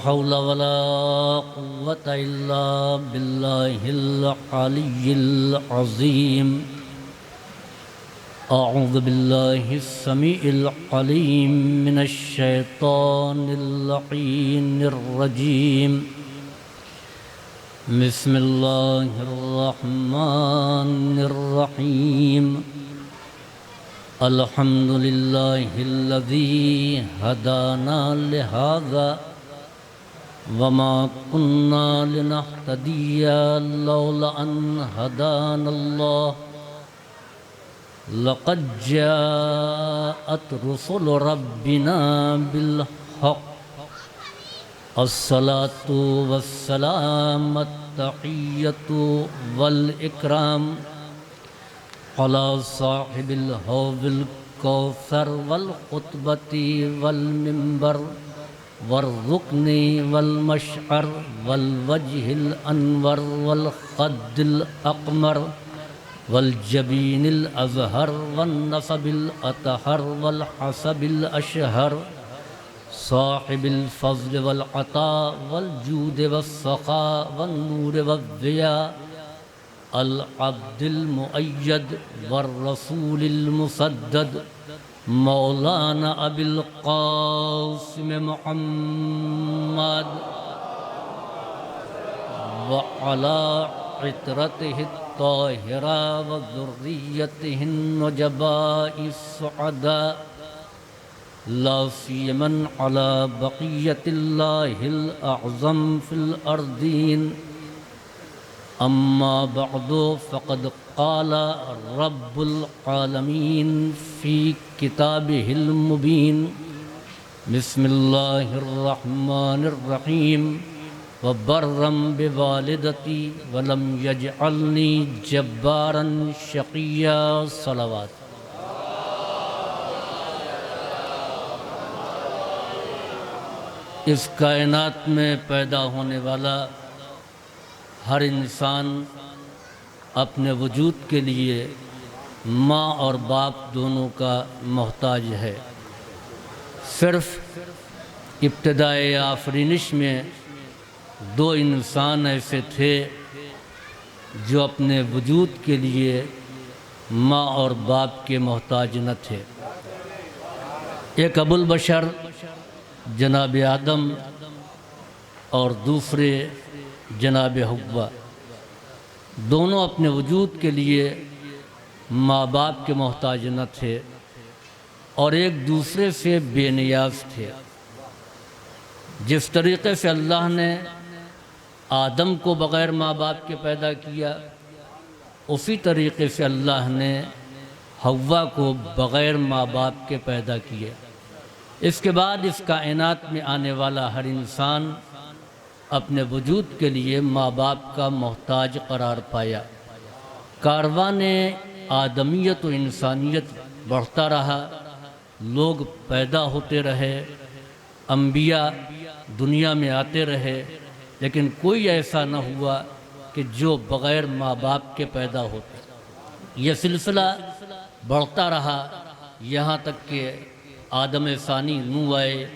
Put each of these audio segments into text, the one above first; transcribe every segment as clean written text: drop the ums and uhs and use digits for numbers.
حول ولا قوة إلا بالله العلي العظيم أعوذ بالله السميع العليم من الشيطان اللعين الرجيم بسم الله الرحمن الرحيم الحمد لله الذي هدانا لهذا وما كنا لنهتدي لولا أن هدانا الله لقد جاءت رسل ربنا بالحق الصلاة والسلام التحية والإكرام على صاحب الحوض الكوثر والخطبة والمنبر والركن والمشعر والوجه الأنور والخد الأقمر والجبين الأزهر والنصب الأطهر والحسب الأشهر صاحب الفضل والعطاء والجود والسخاء والنور والضياء العبد المؤيد والرسول المسدد مولانا أبي القاسم محمد وعلى عطرته الطاهرة وذريته النجباء السعداء لا سيما على بقية الله الأعظم في الأرضين أما بعد فقد قال رب العالمين في كتابه المبين بسم الله الرحمن الرحيم وبرا بوالدتي ولم يجعلني جبارا شقيا صلوات اس کائنات میں پیدا ہونے والا ہر انسان اپنے وجود کے لیے ماں اور باپ دونوں کا محتاج ہے۔ صرف ابتدائے آفرینش میں دو انسان ایسے تھے جو اپنے وجود کے لیے ماں اور باپ کے محتاج نہ تھے۔ ایک ابو البشر جناب آدم اور دوسرے جناب حوا، دونوں اپنے وجود کے لیے ماں باپ کے محتاج نہ تھے اور ایک دوسرے سے بے نیاز تھے۔ جس طریقے سے اللہ نے آدم کو بغیر ماں باپ کے پیدا کیا، اسی طریقے سے اللہ نے حوا کو بغیر ماں باپ کے پیدا کیا۔ اس کے بعد اس کائنات میں آنے والا ہر انسان اپنے وجود کے لیے ماں باپ کا محتاج قرار پایا۔ کاروان آدمیت و انسانیت بڑھتا رہا، لوگ پیدا ہوتے رہے، انبیاء دنیا میں آتے رہے، لیکن کوئی ایسا نہ ہوا کہ جو بغیر ماں باپ کے پیدا ہوتا۔ یہ سلسلہ بڑھتا رہا یہاں تک کہ آدم ثانی نوح آئے،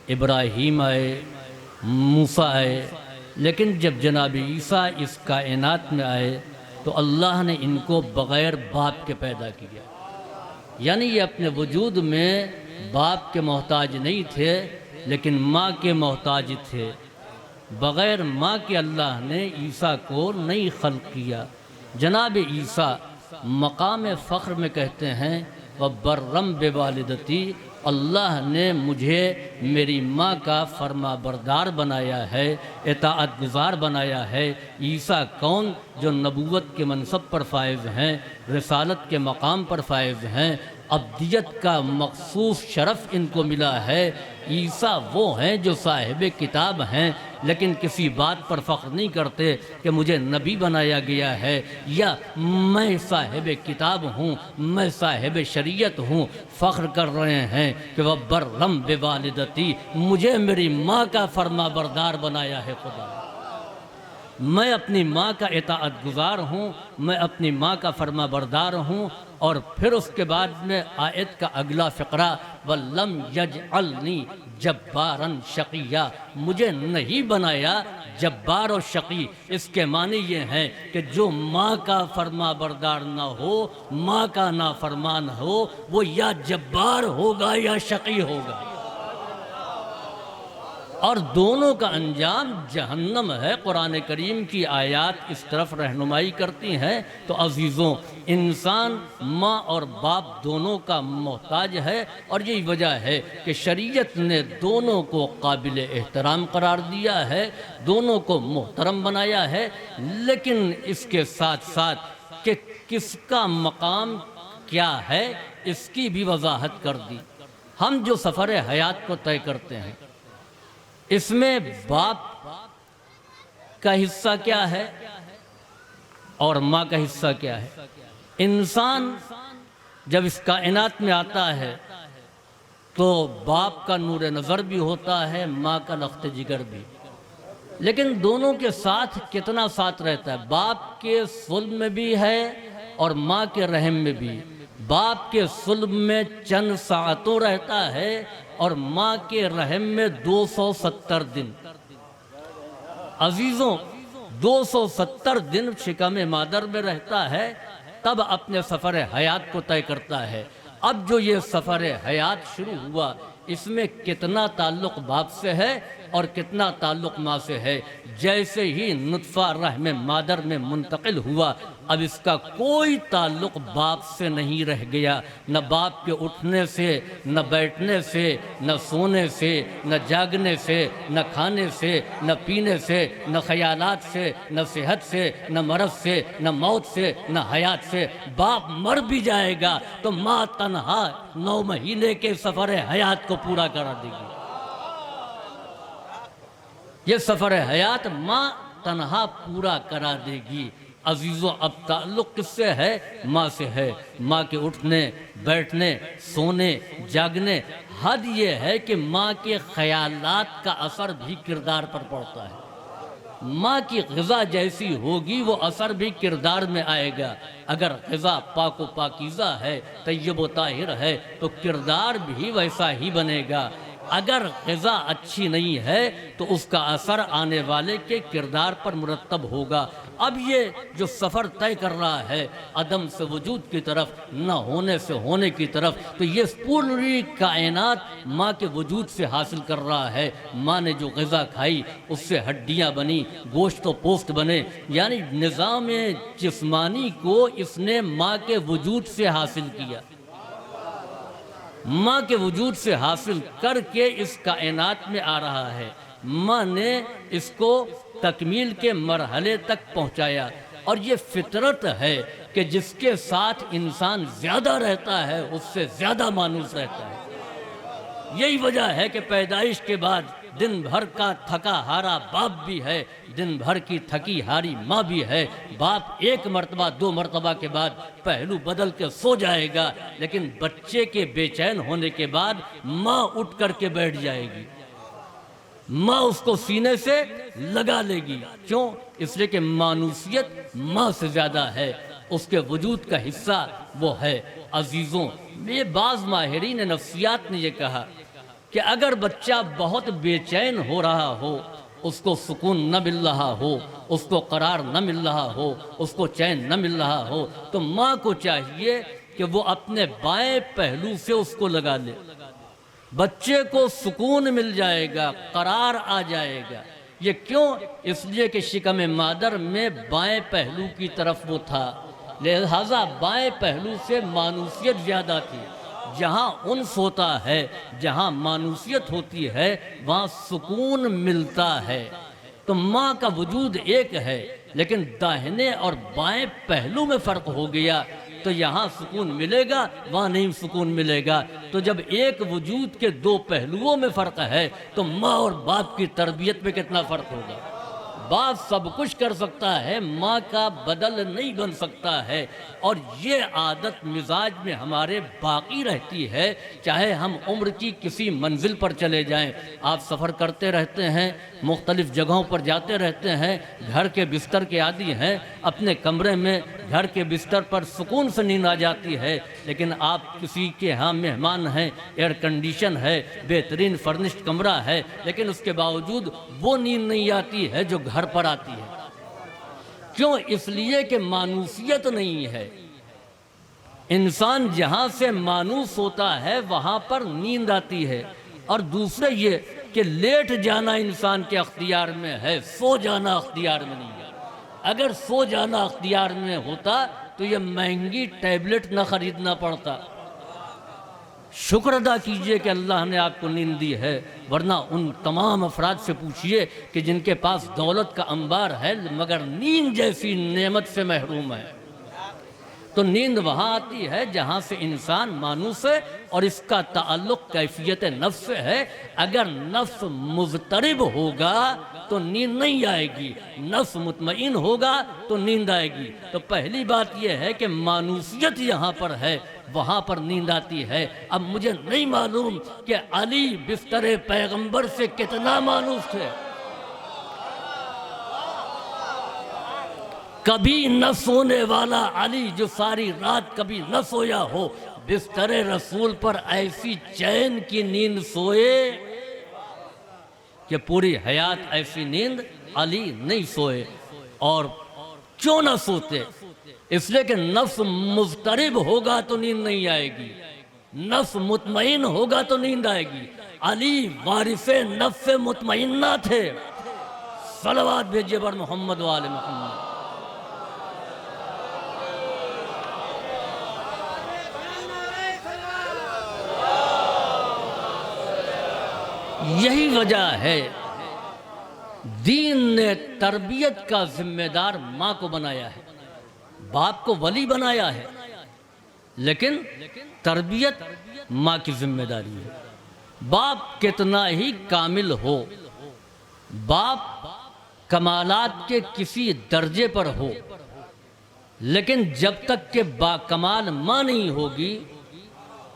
ابراہیم آئے، موسیٰ آئے، لیکن جب جناب عیسیٰ اس کائنات میں آئے تو اللہ نے ان کو بغیر باپ کے پیدا کیا۔ یعنی یہ اپنے وجود میں باپ کے محتاج نہیں تھے لیکن ماں کے محتاج تھے۔ بغیر ماں کے اللہ نے عیسیٰ کو نہیں خلق کیا۔ جناب عیسیٰ مقام فخر میں کہتے ہیں وَبَرًّا بِوَالِدَتِي، اللہ نے مجھے میری ماں کا فرما بردار بنایا ہے، اطاعت گزار بنایا ہے۔ عیسیٰ کون؟ جو نبوت کے منصب پر فائز ہیں، رسالت کے مقام پر فائز ہیں، ابدیت کا مخصوص شرف ان کو ملا ہے۔ عیسیٰ وہ ہیں جو صاحب کتاب ہیں لیکن کسی بات پر فخر نہیں کرتے کہ مجھے نبی بنایا گیا ہے یا میں صاحب کتاب ہوں، میں صاحب شریعت ہوں۔ فخر کر رہے ہیں کہ وہ برم بوالدتی، مجھے میری ماں کا فرما بردار بنایا ہے خدا۔ میں اپنی ماں کا اطاعت گزار ہوں، میں اپنی ماں کا فرما بردار ہوں۔ اور پھر اس کے بعد میں آیت کا اگلا فقرہ وَلَمْ يَجْعَلْنِي جَبَّارًا شَقِيًّا، مجھے نہیں بنایا جبار و شقی۔ اس کے معنی یہ ہیں کہ جو ماں کا فرما بردار نہ ہو، ماں کا نافرمان ہو، وہ یا جبار ہوگا یا شقی ہوگا، اور دونوں کا انجام جہنم ہے۔ قرآن کریم کی آیات اس طرف رہنمائی کرتی ہیں۔ تو عزیزوں، انسان ماں اور باپ دونوں کا محتاج ہے، اور یہی وجہ ہے کہ شریعت نے دونوں کو قابل احترام قرار دیا ہے، دونوں کو محترم بنایا ہے، لیکن اس کے ساتھ ساتھ کہ کس کا مقام کیا ہے اس کی بھی وضاحت کر دی۔ ہم جو سفر حیات کو طے کرتے ہیں، اس میں باپ کا حصہ کیا ہے اور ماں کا حصہ کیا ہے؟ انسان جب اس کائنات میں آتا ہے تو باپ کا نور نظر بھی ہوتا ہے، ماں کا لخت جگر بھی، لیکن دونوں کے ساتھ کتنا ساتھ رہتا ہے؟ باپ کے صلب میں بھی ہے اور ماں کے رحم میں بھی۔ باپ کے صلب میں چند ساعتوں رہتا ہے اور ماں کے رحم میں 270 دن۔ عزیزوں، 270 دن شکم مادر میں رہتا ہے، تب اپنے سفر حیات کو طے کرتا ہے۔ اب جو یہ سفر حیات شروع ہوا، اس میں کتنا تعلق باپ سے ہے اور کتنا تعلق ماں سے ہے۔ جیسے ہی نطفہ رحم مادر میں منتقل ہوا، اب اس کا کوئی تعلق باپ سے نہیں رہ گیا، نہ باپ کے اٹھنے سے، نہ بیٹھنے سے، نہ سونے سے، نہ جاگنے سے، نہ کھانے سے، نہ پینے سے، نہ خیالات سے، نہ صحت سے، نہ مرض سے، نہ موت سے، نہ حیات سے۔ باپ مر بھی جائے گا تو ماں تنہا 9 مہینے کے سفر حیات کو پورا کرا دے گی۔ یہ سفر حیات ماں تنہا پورا کرا دے گی۔ عزیزوں، اب تعلق کس سے ہے؟ ماں سے ہے۔ ماں کے اٹھنے، بیٹھنے، سونے، جاگنے۔ حد یہ ہے کہ ماں کے خیالات کا اثر بھی کردار پر پڑتا ہے۔ ماں کی غذا جیسی ہوگی وہ اثر بھی کردار میں آئے گا۔ اگر غذا پاک و پاکیزہ ہے، طیب و طاہر ہے، تو کردار بھی ویسا ہی بنے گا۔ اگر غذا اچھی نہیں ہے تو اس کا اثر آنے والے کے کردار پر مرتب ہوگا۔ اب یہ جو سفر طے کر رہا ہے عدم سے وجود کی طرف، نہ ہونے سے ہونے کی طرف، تو یہ پوری کائنات ماں کے وجود سے حاصل کر رہا ہے۔ ماں نے جو غذا کھائی اس سے ہڈیاں بنی، گوشت و پوست بنے، یعنی نظام جسمانی کو اس نے ماں کے وجود سے حاصل کیا۔ ماں کے وجود سے حاصل کر کے اس کائنات میں آ رہا ہے۔ ماں نے اس کو تکمیل کے مرحلے تک پہنچایا، اور یہ فطرت ہے کہ جس کے ساتھ انسان زیادہ رہتا ہے اس سے زیادہ مانوس رہتا ہے۔ یہی وجہ ہے کہ پیدائش کے بعد دن بھر کا تھکا ہارا باپ بھی ہے، دن بھر کی تھکی ہاری ماں بھی ہے۔ باپ ایک مرتبہ 2 مرتبہ کے بعد پہلو بدل کے سو جائے گا، لیکن بچے کے بے چین ہونے کے بعد ماں اٹھ کر کے بیٹھ جائے گی، ماں اس کو سینے سے لگا لے گی۔ کیوں؟ اس لیے کہ مانوسیت ماں سے زیادہ ہے، اس کے وجود کا حصہ وہ ہے۔ عزیزوں، یہ بعض ماہرین نفسیات نے یہ کہا کہ اگر بچہ بہت بے چین ہو رہا ہو، اس کو سکون نہ مل رہا ہو، اس کو قرار نہ مل رہا ہو، اس کو چین نہ مل رہا ہو، تو ماں کو چاہیے کہ وہ اپنے بائیں پہلو سے اس کو لگا لے۔ بچے کو سکون مل جائے گا، قرار آ جائے گا۔ یہ کیوں؟ اس لیے کہ شکم مادر میں بائیں پہلو کی طرف وہ تھا، لہذا بائیں پہلو سے مانوسیت زیادہ تھی۔ جہاں انس ہوتا ہے، جہاں مانوسیت ہوتی ہے، وہاں سکون ملتا ہے۔ تو ماں کا وجود ایک ہے، لیکن داہنے اور بائیں پہلو میں فرق ہو گیا، تو یہاں سکون ملے گا، وہاں نہیں سکون ملے گا۔ تو جب ایک وجود کے 2 پہلوؤں میں فرق ہے تو ماں اور باپ کی تربیت میں کتنا فرق ہوگا۔ باپ سب کچھ کر سکتا ہے، ماں کا بدل نہیں بن سکتا ہے، اور یہ عادت مزاج میں ہمارے باقی رہتی ہے، چاہے ہم عمر کی کسی منزل پر چلے جائیں۔ آپ سفر کرتے رہتے ہیں، مختلف جگہوں پر جاتے رہتے ہیں، گھر کے بستر کے عادی ہیں، اپنے کمرے میں گھر کے بستر پر سکون سے نیند آ جاتی ہے، لیکن آپ کسی کے ہاں مہمان ہیں، ایئر کنڈیشن ہے، بہترین فرنشڈ کمرہ ہے، لیکن اس کے باوجود وہ نیند نہیں آتی ہے جو گھر پر آتی ہے۔ کیوں؟ اس لیے کہ مانوسیت نہیں ہے۔ انسان جہاں سے مانوس ہوتا ہے وہاں پر نیند آتی ہے، اور دوسرے یہ کہ لیٹ جانا انسان کے اختیار میں ہے، سو جانا اختیار میں نہیں ہے۔ اگر سو جانا اختیار میں ہوتا تو یہ مہنگی ٹیبلٹ نہ خریدنا پڑتا۔ شکر ادا کیجئے کہ اللہ نے آپ کو نیند دی ہے، ورنہ ان تمام افراد سے پوچھئے کہ جن کے پاس دولت کا انبار ہے مگر نیند جیسی نعمت سے محروم ہے۔ تو نیند وہاں آتی ہے جہاں سے انسان مانوس ہے، اور اس کا تعلق کیفیت نفس سے ہے۔ اگر نفس مضطرب ہوگا تو نیند نہیں آئے گی، نفس مطمئن ہوگا تو نیند آئے گی۔ تو پہلی بات یہ ہے کہ مانوسیت یہاں پر ہے، وہاں پر نیند آتی ہے۔ اب مجھے نہیں معلوم کہ علی بستر پیغمبر سے کتنا مانوس تھے۔ کبھی نہ سونے والا علی جو ساری رات کبھی نہ سویا ہو، بستر رسول پر ایسی چین کی نیند سوئے کہ پوری حیات ایسی نیند علی نہیں سوئے۔ اور کیوں نہ سوتے؟ اس لیے کہ نفس مضطرب ہوگا تو نیند نہیں آئے گی، نفس مطمئن ہوگا تو نیند آئے گی۔ علی وارث نفس مطمئنہ تھے۔ صلوات بھیجئے بر محمد و آل محمد۔ یہی وجہ ہے دین نے تربیت کا ذمہ دار ماں کو بنایا ہے، باپ کو ولی بنایا ہے، لیکن تربیت ماں کی ذمہ داری ہے۔ باپ کتنا ہی کامل ہو، باپ کمالات کے کسی درجے پر ہو، لیکن جب تک کہ باکمال ماں نہیں ہوگی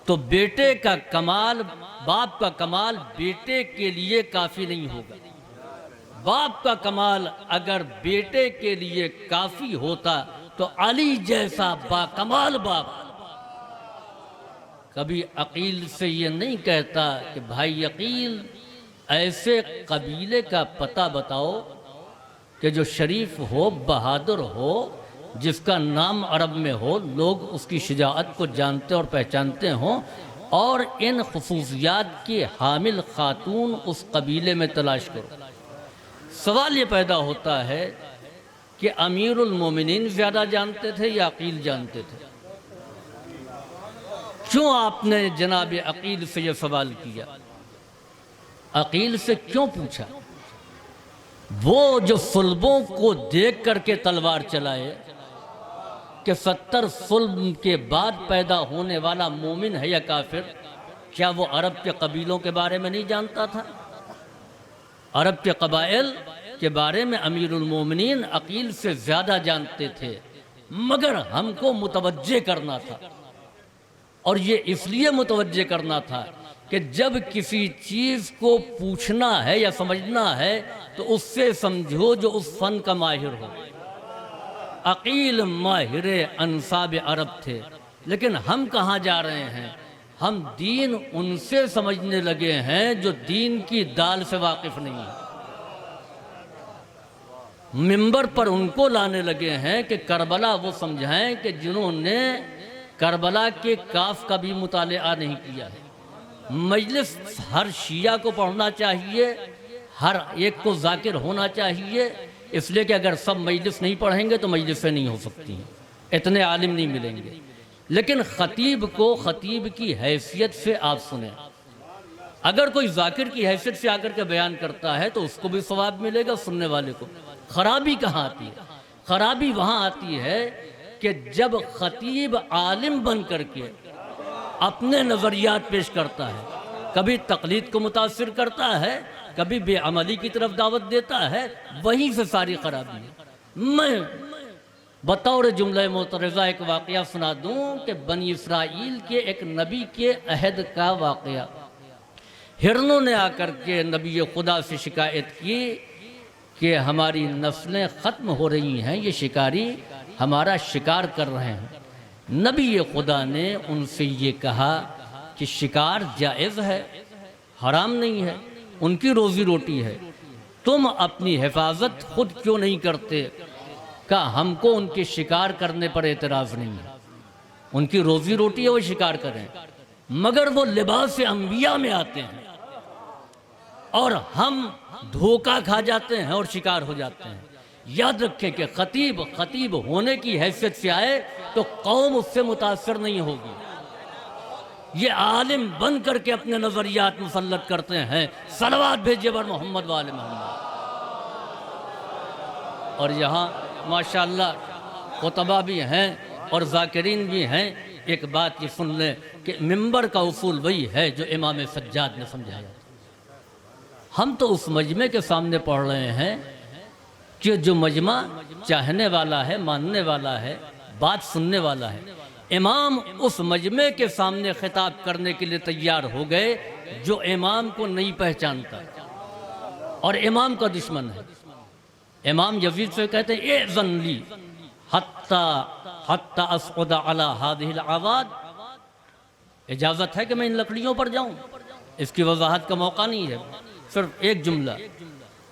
تو بیٹے کا کمال، باپ کا کمال بیٹے کے لیے کافی نہیں ہوگا۔ باپ کا کمال اگر بیٹے کے لیے کافی ہوتا تو علی جیسا باکمال باپ کبھی عقیل سے یہ نہیں کہتا کہ بھائی عقیل ایسے قبیلے کا پتہ بتاؤ کہ جو شریف ہو، بہادر ہو، جس کا نام عرب میں ہو، لوگ اس کی شجاعت کو جانتے اور پہچانتے ہوں، اور ان خصوصیات کی حامل خاتون اس قبیلے میں تلاش کرو۔ سوال یہ پیدا ہوتا ہے کہ امیر المومنین زیادہ جانتے تھے یا عقیل جانتے تھے؟ کیوں آپ نے جناب عقیل سے یہ سوال کیا؟ عقیل سے کیوں پوچھا؟ وہ جو صلبوں کو دیکھ کر کے تلوار چلائے کہ 70 صلب کے بعد پیدا ہونے والا مومن ہے یا کافر، کیا وہ عرب کے قبیلوں کے بارے میں نہیں جانتا تھا؟ عرب کے قبائل کے بارے میں امیر المومنین عقیل سے زیادہ جانتے تھے، مگر ہم کو متوجہ کرنا تھا، اور یہ اس لیے متوجہ کرنا تھا کہ جب کسی چیز کو پوچھنا ہے یا سمجھنا ہے تو اس سے سمجھو جو اس فن کا ماہر ہو۔ عقیل ماہر انصاب عرب تھے، لیکن ہم کہاں جا رہے ہیں؟ ہم دین ان سے سمجھنے لگے ہیں جو دین کی دال سے واقف نہیں ہیں۔ منبر پر ان کو لانے لگے ہیں کہ کربلا وہ سمجھائیں کہ جنہوں نے کربلا کے کاف کا بھی مطالعہ نہیں کیا ہے۔ مجلس ہر شیعہ کو پڑھنا چاہیے، ہر ایک کو ذاکر ہونا چاہیے، اس لیے کہ اگر سب مجلس نہیں پڑھیں گے تو مجلسیں نہیں ہو سکتی ہیں، اتنے عالم نہیں ملیں گے۔ لیکن خطیب کو خطیب کی حیثیت سے آپ سنیں، اگر کوئی ذاکر کی حیثیت سے آ کر کے بیان کرتا ہے تو اس کو بھی ثواب ملے گا، سننے والے کو۔ خرابی کہاں آتی ہے؟ خرابی وہاں آتی ہے کہ جب خطیب عالم بن کر کے اپنے نظریات پیش کرتا ہے، کبھی تقلید کو متاثر کرتا ہے، کبھی بے عملی کی طرف دعوت دیتا ہے، وہیں سے ساری خرابی ہے۔ میں بطور جملہ معترضہ ایک واقعہ سنا دوں کہ بنی اسرائیل کے ایک نبی کے عہد کا واقعہ۔ ہرنوں نے آ کر کے نبی خدا سے شکایت کی کہ ہماری نسلیں ختم ہو رہی ہیں، یہ شکاری ہمارا شکار کر رہے ہیں۔ نبی خدا نے ان سے یہ کہا کہ شکار جائز ہے، حرام نہیں ہے، ان کی روزی روٹی ہے، تم اپنی حفاظت خود کیوں نہیں کرتے؟ کہا ہم کو ان کے شکار کرنے پر اعتراض نہیں ہے، ان کی روزی روٹی ہے، وہ شکار کریں، مگر وہ لباس انبیاء میں آتے ہیں اور ہم دھوکہ کھا جاتے ہیں اور شکار ہو جاتے ہیں۔ یاد رکھیں کہ خطیب ہونے کی حیثیت سے آئے تو قوم اس سے متاثر نہیں ہوگی، یہ عالم بن کر کے اپنے نظریات مسلط کرتے ہیں۔ صلوات بھیجیے بر محمد وآل محمد۔ اور یہاں ماشاءاللہ خطبہ بھی ہیں اور ذاکرین بھی ہیں۔ ایک بات یہ سن لیں کہ منبر کا اصول وہی ہے جو امام سجاد نے سمجھایا۔ ہم تو اس مجمع کے سامنے پڑھ رہے ہیں کہ جو مجمع چاہنے والا ہے، ماننے والا ہے، بات سننے والا ہے، امام اس مجمع کے سامنے خطاب کرنے کے لیے تیار ہو گئے جو امام کو نہیں پہچانتا اور امام کا دشمن ہے۔ امام یزید سے کہتے ہیں اذن لی حتی اسعد علی هذه الاعواد، اجازت ہے کہ میں ان لکڑیوں پر جاؤں؟ اس کی وضاحت کا موقع نہیں ہے، صرف ایک جملہ،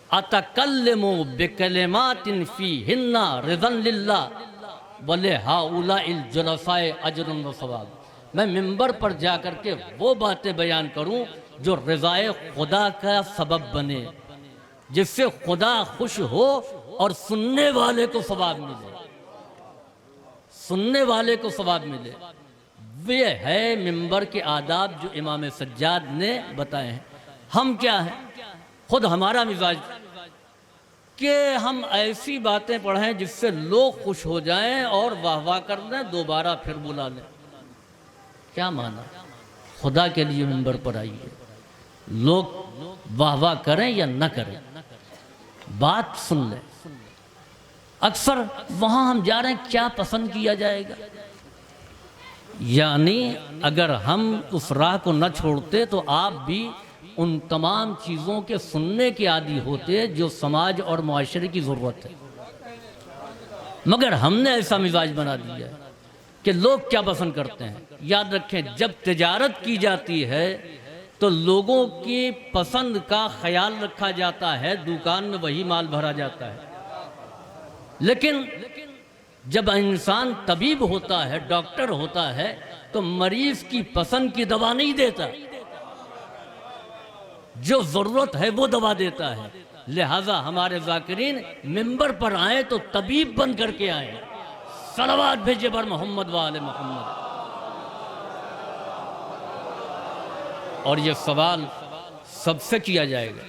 اتکلم بکلمات فیہن رضا للہ ولہؤلاء الجلساء اجر و ثواب۔ میں منبر پر جا کر کے وہ باتیں بیان کروں جو رضائے خدا کا سبب بنے، جس سے خدا خوش ہو اور سننے والے کو ثواب ملے، سننے والے کو ثواب ملے۔ یہ ہے منبر کے آداب جو امام سجاد نے بتائے ہیں۔ ہم کیا ہیں؟ خود ہمارا مزاج کہ ہم ایسی باتیں پڑھیں جس سے لوگ خوش ہو جائیں اور واہ واہ کر دیں، دوبارہ پھر بلا لیں۔ کیا معنی؟ خدا کے لیے منبر پر آئیے، لوگ واہ واہ کریں یا نہ کریں، بات سن لیں۔ اکثر وہاں ہم جا رہے ہیں کیا پسند کیا جائے گا، یعنی اگر ہم اس راہ کو نہ چھوڑتے تو آپ بھی ان تمام چیزوں کے سننے کے عادی ہوتے جو سماج اور معاشرے کی ضرورت ہے، مگر ہم نے ایسا مزاج بنا دیا ہے کہ لوگ کیا پسند کرتے ہیں۔ یاد رکھیں جب تجارت کی جاتی ہے تو لوگوں کی پسند کا خیال رکھا جاتا ہے، دکان میں وہی مال بھرا جاتا ہے، لیکن جب انسان طبیب ہوتا ہے، ڈاکٹر ہوتا ہے، تو مریض کی پسند کی دوا نہیں دیتا، جو ضرورت ہے وہ دوا دیتا ہے۔ لہٰذا ہمارے ذاکرین منبر پر آئیں تو طبیب بن کر کے آئیں۔ صلوات بھیجے بر محمد وآل محمد۔ اور یہ سوال سب سے کیا جائے گا،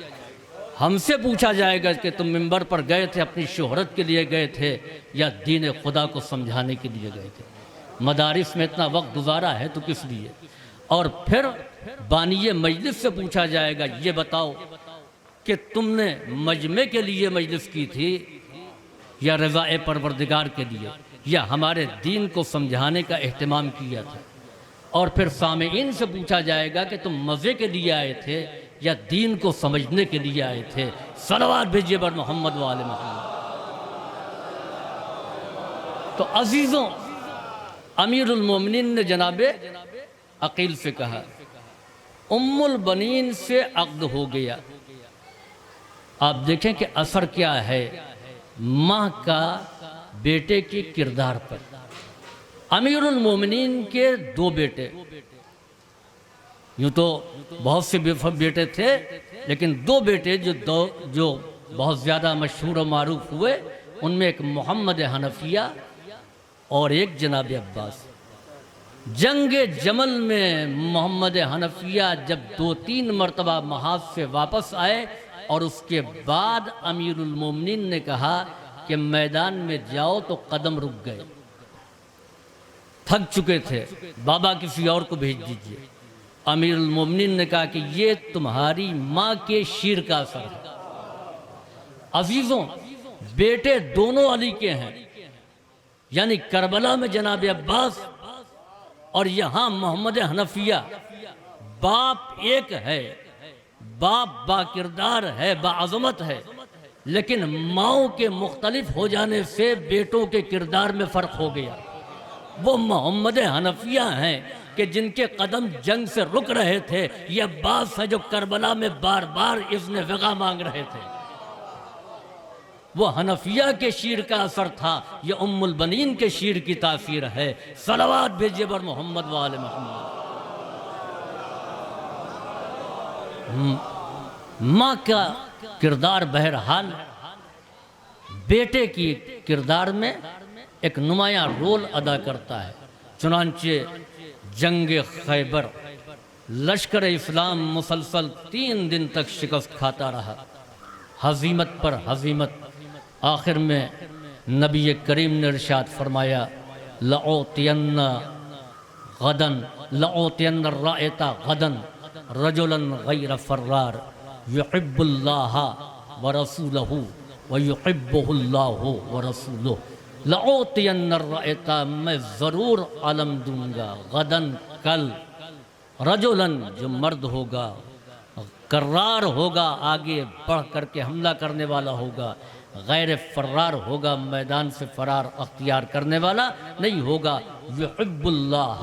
ہم سے پوچھا جائے گا کہ تم منبر پر گئے تھے اپنی شہرت کے لیے گئے تھے یا دین خدا کو سمجھانے کے لیے گئے تھے؟ مدارس میں اتنا وقت گزارا ہے تو کس لیے؟ اور پھر بانی مجلس سے پوچھا جائے گا یہ بتاؤ کہ تم نے مجمع کے لیے مجلس کی تھی یا رضا پروردگار کے لیے یا ہمارے دین کو سمجھانے کا اہتمام کیا تھا؟ اور پھر سامعین سے پوچھا جائے گا کہ تم مزے کے لیے آئے تھے یا دین کو سمجھنے کے لیے آئے تھے؟ صلوات بھیجیے بر محمد وآل محمد۔ تو عزیزوں، امیر المومنین نے جناب عقیل سے کہا ام البنین سے عقد ہو گیا۔ آپ دیکھیں کہ اثر کیا ہے ماں کا بیٹے کے کردار پر۔ امیر المومنین کے دو بیٹے، یوں تو بہت سے بیٹے تھے لیکن دو بیٹے جو بہت زیادہ مشہور و معروف ہوئے، ان میں ایک محمد حنفیہ اور ایک جناب عباس۔ جنگ جمل میں محمد حنفیہ جب 2-3 مرتبہ محاذ سے واپس آئے اور اس کے بعد امیر المومنین نے کہا کہ میدان میں جاؤ تو قدم رک گئے، تھک چکے تھے، بابا کسی اور کو بھیج دیجئے۔ امیر المومنین نے کہا کہ یہ تمہاری ماں کے شیر کا اثر ہے۔ عزیزوں، بیٹے دونوں علی کے ہیں، یعنی کربلا میں جناب عباس اور یہاں محمد حنفیہ۔ باپ ایک ہے، باپ با کردار ہے، با عظمت ہے، لیکن ماؤں کے مختلف ہو جانے سے بیٹوں کے کردار میں فرق ہو گیا۔ وہ محمد حنفیہ ہیں کہ جن کے قدم جنگ سے رک رہے تھے، یہ عباس ہے جو کربلا میں بار بار اذن وغا مانگ رہے تھے۔ وہ حنفیہ کے شیر کا اثر تھا، یہ ام البنین کے شیر کی تاثیر ہے۔ صلوات بھیجئے بر محمد و آل محمد۔ ماں کا کردار بہرحال بیٹے کی کردار میں ایک نمایاں رول ادا کرتا ہے۔ چنانچہ جنگ خیبر لشکر اسلام مسلسل 3 دن تک شکست کھاتا رہا، ہزیمت پر ہزیمت۔ آخر میں نبی کریم نے ارشاد فرمایا لأوتین الرائط غدا رجلا غیر فرار یحب اللہ ورسولہ ویحبہ اللہ ورسولہ۔ لأوتین الرائط، میں ضرور علم دوں گا، غدن کل، رجلا جو مرد ہوگا، کرار ہوگا، آگے بڑھ کر کے حملہ کرنے والا ہوگا، غیر فرار ہوگا، میدان سے فرار اختیار کرنے والا نہیں ہوگا۔ یحب اللہ،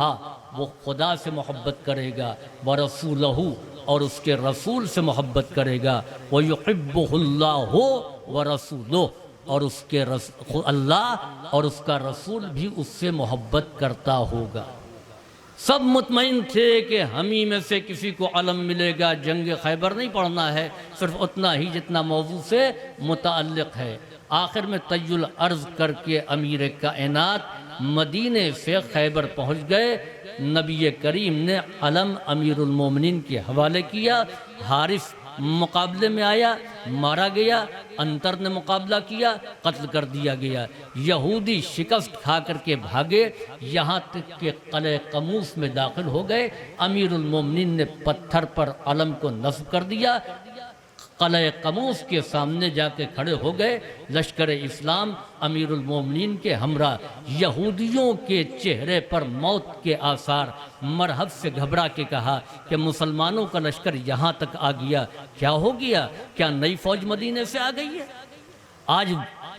وہ خدا سے محبت کرے گا، ورسولہ، اور اس کے رسول سے محبت کرے گا، ویحبہ اللہ ورسولہ، اور اس کے اللہ اور اس کا رسول بھی اس سے محبت کرتا ہوگا۔ سب مطمئن تھے کہ ہمیں میں سے کسی کو علم ملے گا، جنگ خیبر نہیں پڑھنا ہے، صرف اتنا ہی جتنا موضوع سے متعلق ہے۔ آخر میں طی الارض کر کے امیر کائنات مدینے سے خیبر پہنچ گئے۔ نبی کریم نے علم امیر المومنین کے حوالے کیا۔ حارث مقابلے میں آیا، مارا گیا۔ انتر نے مقابلہ کیا، قتل کر دیا گیا۔ یہودی شکست کھا کر کے بھاگے، یہاں تک کہ قلعہ قموس میں داخل ہو گئے۔ امیر المومنین نے پتھر پر علم کو نصب کر دیا، قلعہ قموس کے سامنے جا کے کھڑے ہو گئے۔ لشکر اسلام امیر المومنین کے ہمراہ، یہودیوں کے چہرے پر موت کے آثار، مرحب سے گھبرا کے کہا کہ مسلمانوں کا لشکر یہاں تک آ گیا، کیا ہو گیا؟ کیا نئی فوج مدینے سے آ گئی ہے؟ آج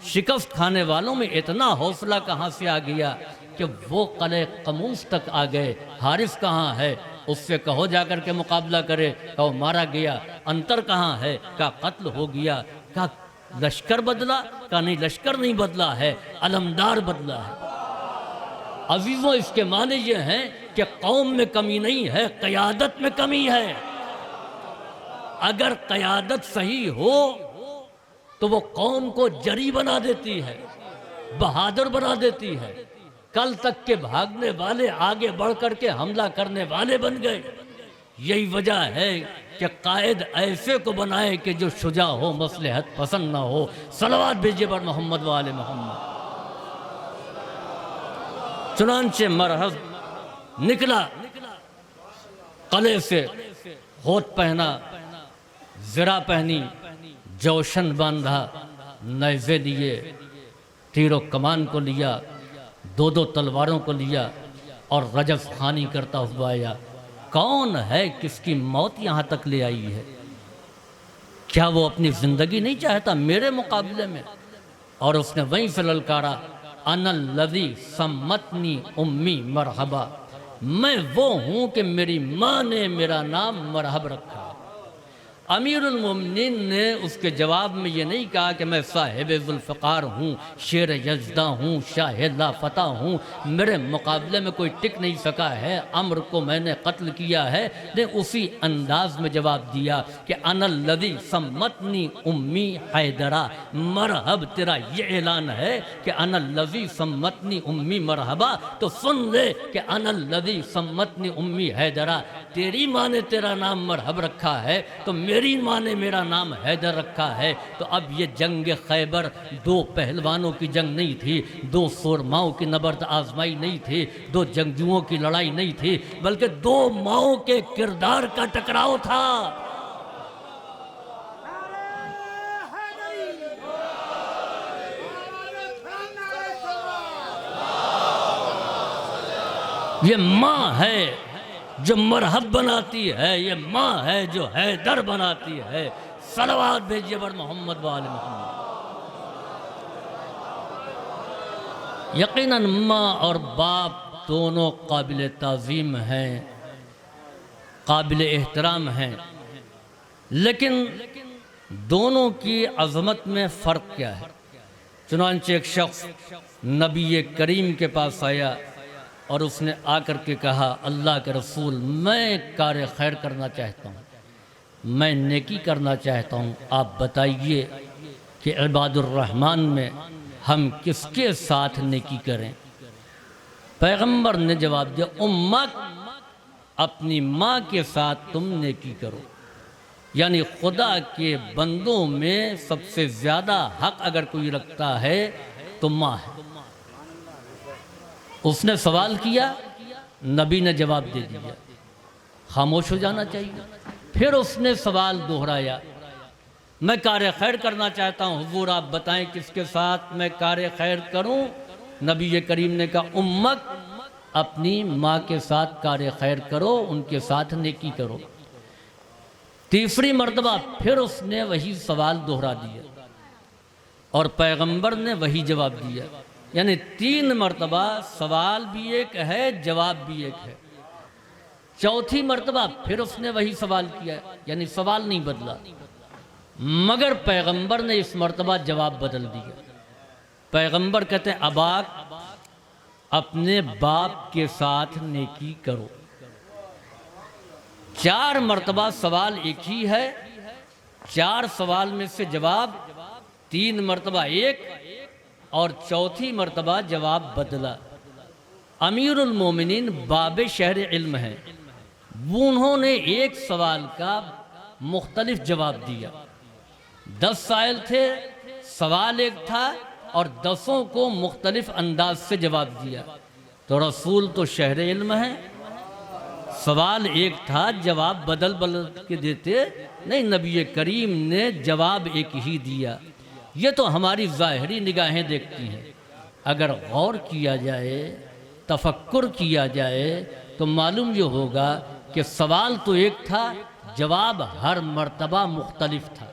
شکست کھانے والوں میں اتنا حوصلہ کہاں سے آ گیا کہ وہ قلعہ قموس تک آ گئے؟ حارث کہاں ہے؟ اس سے کہو جا کر کے مقابلہ کرے، کہو مارا گیا۔ انتر کہاں ہے؟ کہا قتل ہو گیا۔ کہا لشکر بدلا؟ کہا نہیں، لشکر نہیں بدلا ہے، علمدار بدلا ہے۔ عزیزوں، اس کے معنی یہ ہیں کہ قوم میں کمی نہیں ہے، قیادت میں کمی ہے۔ اگر قیادت صحیح ہو تو وہ قوم کو جری بنا دیتی ہے، بہادر بنا دیتی ہے۔ کل تک کے بھاگنے والے آگے بڑھ کر کے حملہ کرنے والے بن گئے۔ یہی وجہ ہے کہ قائد ایسے کو بنائے کہ جو شجاع ہو، مصلحت پسند نہ ہو۔ صلوات بھیجئے بر محمد و آل محمد۔ چنانچہ مرحب نکلا قلعے سے، ہوت پہنا، زرہ پہنی، جوشن باندھا، نیزے لیے، تیر و کمان کو لیا، 2 تلواروں کو لیا اور رجف خوانی کرتا ہوا آیا۔ کون ہے کس کی موت یہاں تک لے آئی ہے؟ کیا وہ اپنی زندگی نہیں چاہتا میرے مقابلے میں؟ اور اس نے وہیں سے للکارا انا الذی سمتنی امی مرحبا، میں وہ ہوں کہ میری ماں نے میرا نام مرحب رکھا۔ امیر المومنین نے اس کے جواب میں یہ نہیں کہا کہ میں صاحب ذوالفقار ہوں، شیر یزدہ ہوں، شاہ لا فتح ہوں، میرے مقابلے میں کوئی ٹک نہیں سکا ہے، امر کو میں نے قتل کیا ہے۔ نے اسی انداز میں جواب دیا کہ انا الذی سمتنی امی حیدرہ، مرحب تیرا یہ اعلان ہے کہ انا الذی سمتنی امی مرحبا، تو سن لے کہ انا الذی سمتنی امی حیدرہ، تیری ماں نے تیرا نام مرحب رکھا ہے تو میری میری ماں نے میرا نام حیدر رکھا ہے۔ تو اب یہ جنگ خیبر دو پہلوانوں کی جنگ نہیں تھی، دو سورماؤں کی نبرد آزمائی نہیں تھی، دو جنگجوؤں کی لڑائی نہیں تھی، بلکہ دو ماؤں کے کردار کا ٹکراؤ تھا۔ یہ ماں ہے جو مرحب بناتی ہے، یہ ماں ہے جو حیدر بناتی ہے۔ صلوات بھیجیے بر محمد و آل محمد۔ یقیناً ماں اور باپ دونوں قابل تعظیم ہیں، قابل احترام ہیں، لیکن دونوں کی عظمت میں فرق کیا ہے؟ چنانچہ ایک شخص نبی کریم کے پاس آیا اور اس نے آ کر کے کہا، اللہ کے رسول، میں کار خیر کرنا چاہتا ہوں، میں نیکی کرنا چاہتا ہوں، آپ بتائیے کہ عباد الرحمن میں ہم کس کے ساتھ نیکی کریں؟ پیغمبر نے جواب دیا، امک، اپنی ماں کے ساتھ تم نیکی کرو۔ یعنی خدا کے بندوں میں سب سے زیادہ حق اگر کوئی رکھتا ہے تو ماں ہے۔ اس نے سوال کیا، نبی نے جواب دے دیا، خاموش ہو جانا چاہیے۔ پھر اس نے سوال دہرایا، میں کار خیر کرنا چاہتا ہوں، حضور آپ بتائیں کس کے ساتھ میں کار خیر کروں؟ نبی کریم نے کہا، امک، اپنی ماں کے ساتھ کار خیر کرو، ان کے ساتھ نیکی کرو۔ تیسری مرتبہ پھر اس نے وہی سوال دہرا دیا اور پیغمبر نے وہی جواب دیا۔ یعنی 3 مرتبہ سوال بھی ایک ہے، جواب بھی ایک ہے۔ چوتھی مرتبہ پھر اس نے وہی سوال کیا، یعنی سوال نہیں بدلا، مگر پیغمبر نے اس مرتبہ جواب بدل دیا۔ پیغمبر کہتے ہیں، اباک، اپنے باپ کے ساتھ نیکی کرو۔ 4 مرتبہ سوال ایک ہی ہے، 4 سوال میں سے جواب 3 مرتبہ ایک اور چوتھی مرتبہ جواب بدلا۔ امیر المومنین باب شہر علم ہے، انہوں نے ایک سوال کا مختلف جواب دیا۔ 10 سائل تھے، سوال ایک تھا اور 10 کو مختلف انداز سے جواب دیا۔ تو رسول تو شہر علم ہے، سوال ایک تھا، جواب بدل کے دیتے نہیں، نبی کریم نے جواب ایک ہی دیا۔ یہ تو ہماری ظاہری نگاہیں دیکھتی ہیں، اگر غور کیا جائے، تفکر کیا جائے تو معلوم یہ ہوگا کہ سوال تو ایک تھا، جواب ہر مرتبہ مختلف تھا۔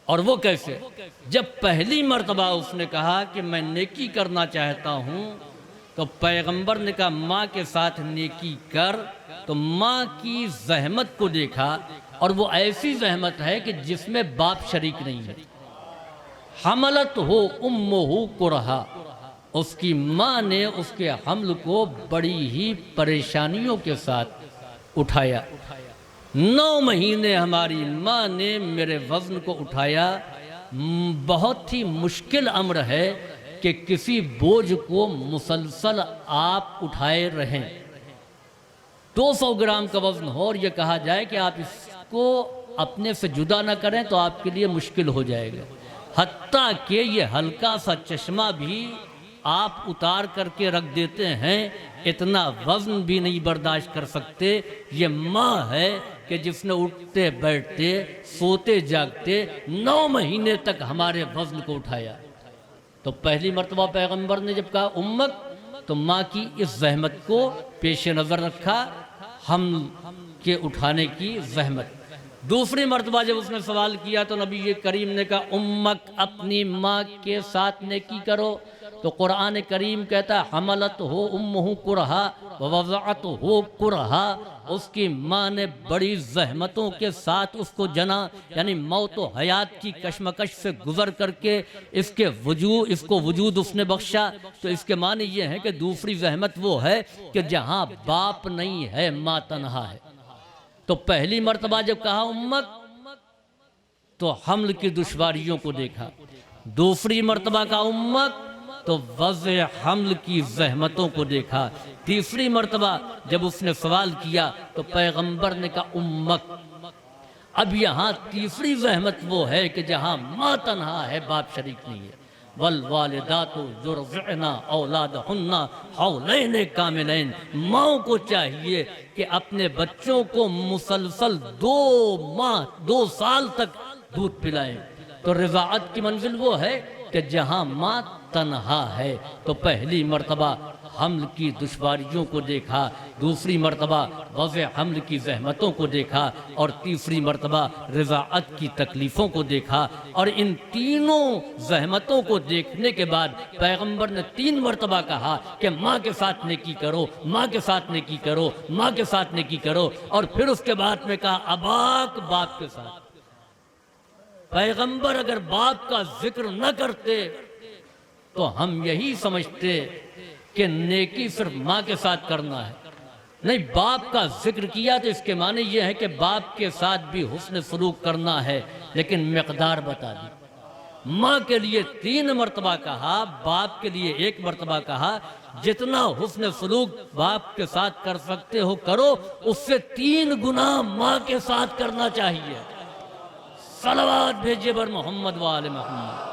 اور وہ کیسے؟ جب پہلی مرتبہ اس نے کہا کہ میں نیکی کرنا چاہتا ہوں تو پیغمبر نے کہا ماں کے ساتھ نیکی کر، تو ماں کی زحمت کو دیکھا، اور وہ ایسی زحمت ہے کہ جس میں باپ شریک نہیں ہے۔ حملت ہو امہ کرہا، اس کی ماں نے اس کے حمل کو بڑی ہی پریشانیوں کے ساتھ اٹھایا۔ 9 مہینے ہماری ماں نے میرے وزن کو اٹھایا۔ بہت ہی مشکل امر ہے کہ کسی بوجھ کو مسلسل آپ اٹھائے رہیں۔ 200 گرام کا وزن ہو اور یہ کہا جائے کہ آپ اس کو اپنے سے جدا نہ کریں تو آپ کے لیے مشکل ہو جائے گا۔ حتیٰ کہ یہ ہلکا سا چشمہ بھی آپ اتار کر کے رکھ دیتے ہیں، اتنا وزن بھی نہیں برداشت کر سکتے۔ یہ ماں ہے کہ جس نے اٹھتے بیٹھتے سوتے جاگتے 9 مہینے تک ہمارے وزن کو اٹھایا۔ تو پہلی مرتبہ پیغمبر نے جب کہا امک، تو ماں کی اس زحمت کو پیش نظر رکھا، حمل کے اٹھانے کی زحمت۔ دوسری مرتبہ جب اس نے سوال کیا تو نبی کریم نے کہا امک، اپنی ماں کے ساتھ نیکی کرو۔ تو قرآن کریم کہتا ہے حملت ہو امہ کرہا ووضعت ہو کرہا، اس کی ماں نے بڑی زحمتوں کے ساتھ اس کو جنا، یعنی موت و حیات کی کشمکش سے گزر کر کے اس کو وجود اس نے بخشا۔ تو اس کے معنی یہ ہے کہ دوسری زحمت وہ ہے کہ جہاں باپ نہیں ہے ماں تنہا ہے۔ تو پہلی مرتبہ جب کہا امت تو حمل کی دشواریوں کو دیکھا، دوسری مرتبہ کہا امت تو وضع حمل کی زحمتوں کو دیکھا، تیسری مرتبہ جب اس نے سوال کیا تو پیغمبر نے کہا امت۔ اب یہاں تیسری زحمت وہ ہے کہ جہاں ماں تنہا ہے، باپ شریک نہیں ہے۔ والوالدات یرضعن اولادہن حولین کاملین، ماؤں کو چاہیے کہ اپنے بچوں کو مسلسل 2 سال تک دودھ پلائیں۔ تو رضاعت کی منزل وہ ہے کہ جہاں ماں تنہا ہے تو پہلی مرتبہ حمل کی دشواریوں کو دیکھا، دوسری مرتبہ وضع حمل کی زحمتوں کو دیکھا، اور تیسری مرتبہ رضاعت کی تکلیفوں کو دیکھا۔ اور ان تینوں زحمتوں کو دیکھنے کے بعد پیغمبر نے 3 مرتبہ کہا کہ ماں کے ساتھ نیکی کرو، ماں کے ساتھ نیکی کرو، ماں کے ساتھ نیکی کرو، اور پھر اس کے بعد میں کہا اباک، باپ کے ساتھ۔ پیغمبر اگر باپ کا ذکر نہ کرتے تو ہم یہی سمجھتے کہ نیکی صرف ماں کے ساتھ کرنا ہے، نہیں، باپ کا ذکر کیا تو اس کے معنی یہ ہے کہ باپ کے ساتھ بھی حسن سلوک کرنا ہے، لیکن مقدار بتا دی۔ ماں کے لیے 3 مرتبہ کہا، باپ کے لیے 1 مرتبہ کہا۔ جتنا حسن سلوک باپ کے ساتھ کر سکتے ہو کرو، اس سے 3 گنا ماں کے ساتھ کرنا چاہیے۔ صلوات بھیجیے بر محمد و آل محمد۔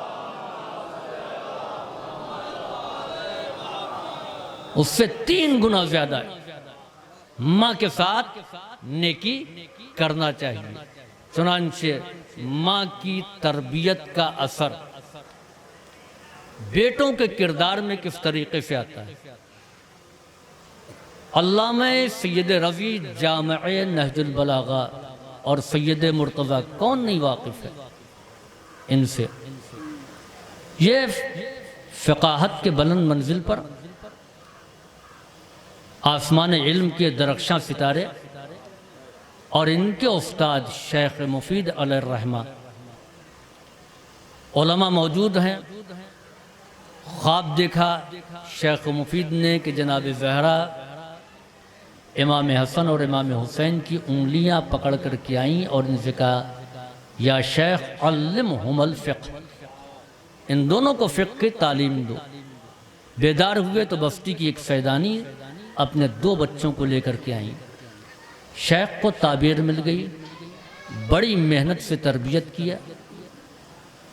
اس سے 3 گنا زیادہ ہے، ماں کے ساتھ نیکی کرنا چاہیے۔ چنانچہ ماں کی تربیت کا اثر بیٹوں کے کردار میں کس طریقے سے آتا ہے؟ علامہ سید رضی جامع نہج البلاغہ اور سید مرتضیٰ کون نہیں واقف ہے ان سے؟ یہ فقاہت کے بلند منزل پر آسمان علم کے درخشاں ستارے اور ان کے استاد شیخ مفید علیہ الرحمہ علماء موجود ہیں۔ خواب دیکھا شیخ مفید نے کہ جناب زہرا امام حسن اور امام حسین کی انگلیاں پکڑ کر کے آئیں اور ان سے کہا یا شیخ علمہم الفقہ، ان دونوں کو فقہ کی تعلیم دو۔ بیدار ہوئے تو بستی کی ایک سیدانی اپنے 2 بچوں کو لے کر کے آئیں۔ شیخ کو تعبیر مل گئی، بڑی محنت سے تربیت کیا۔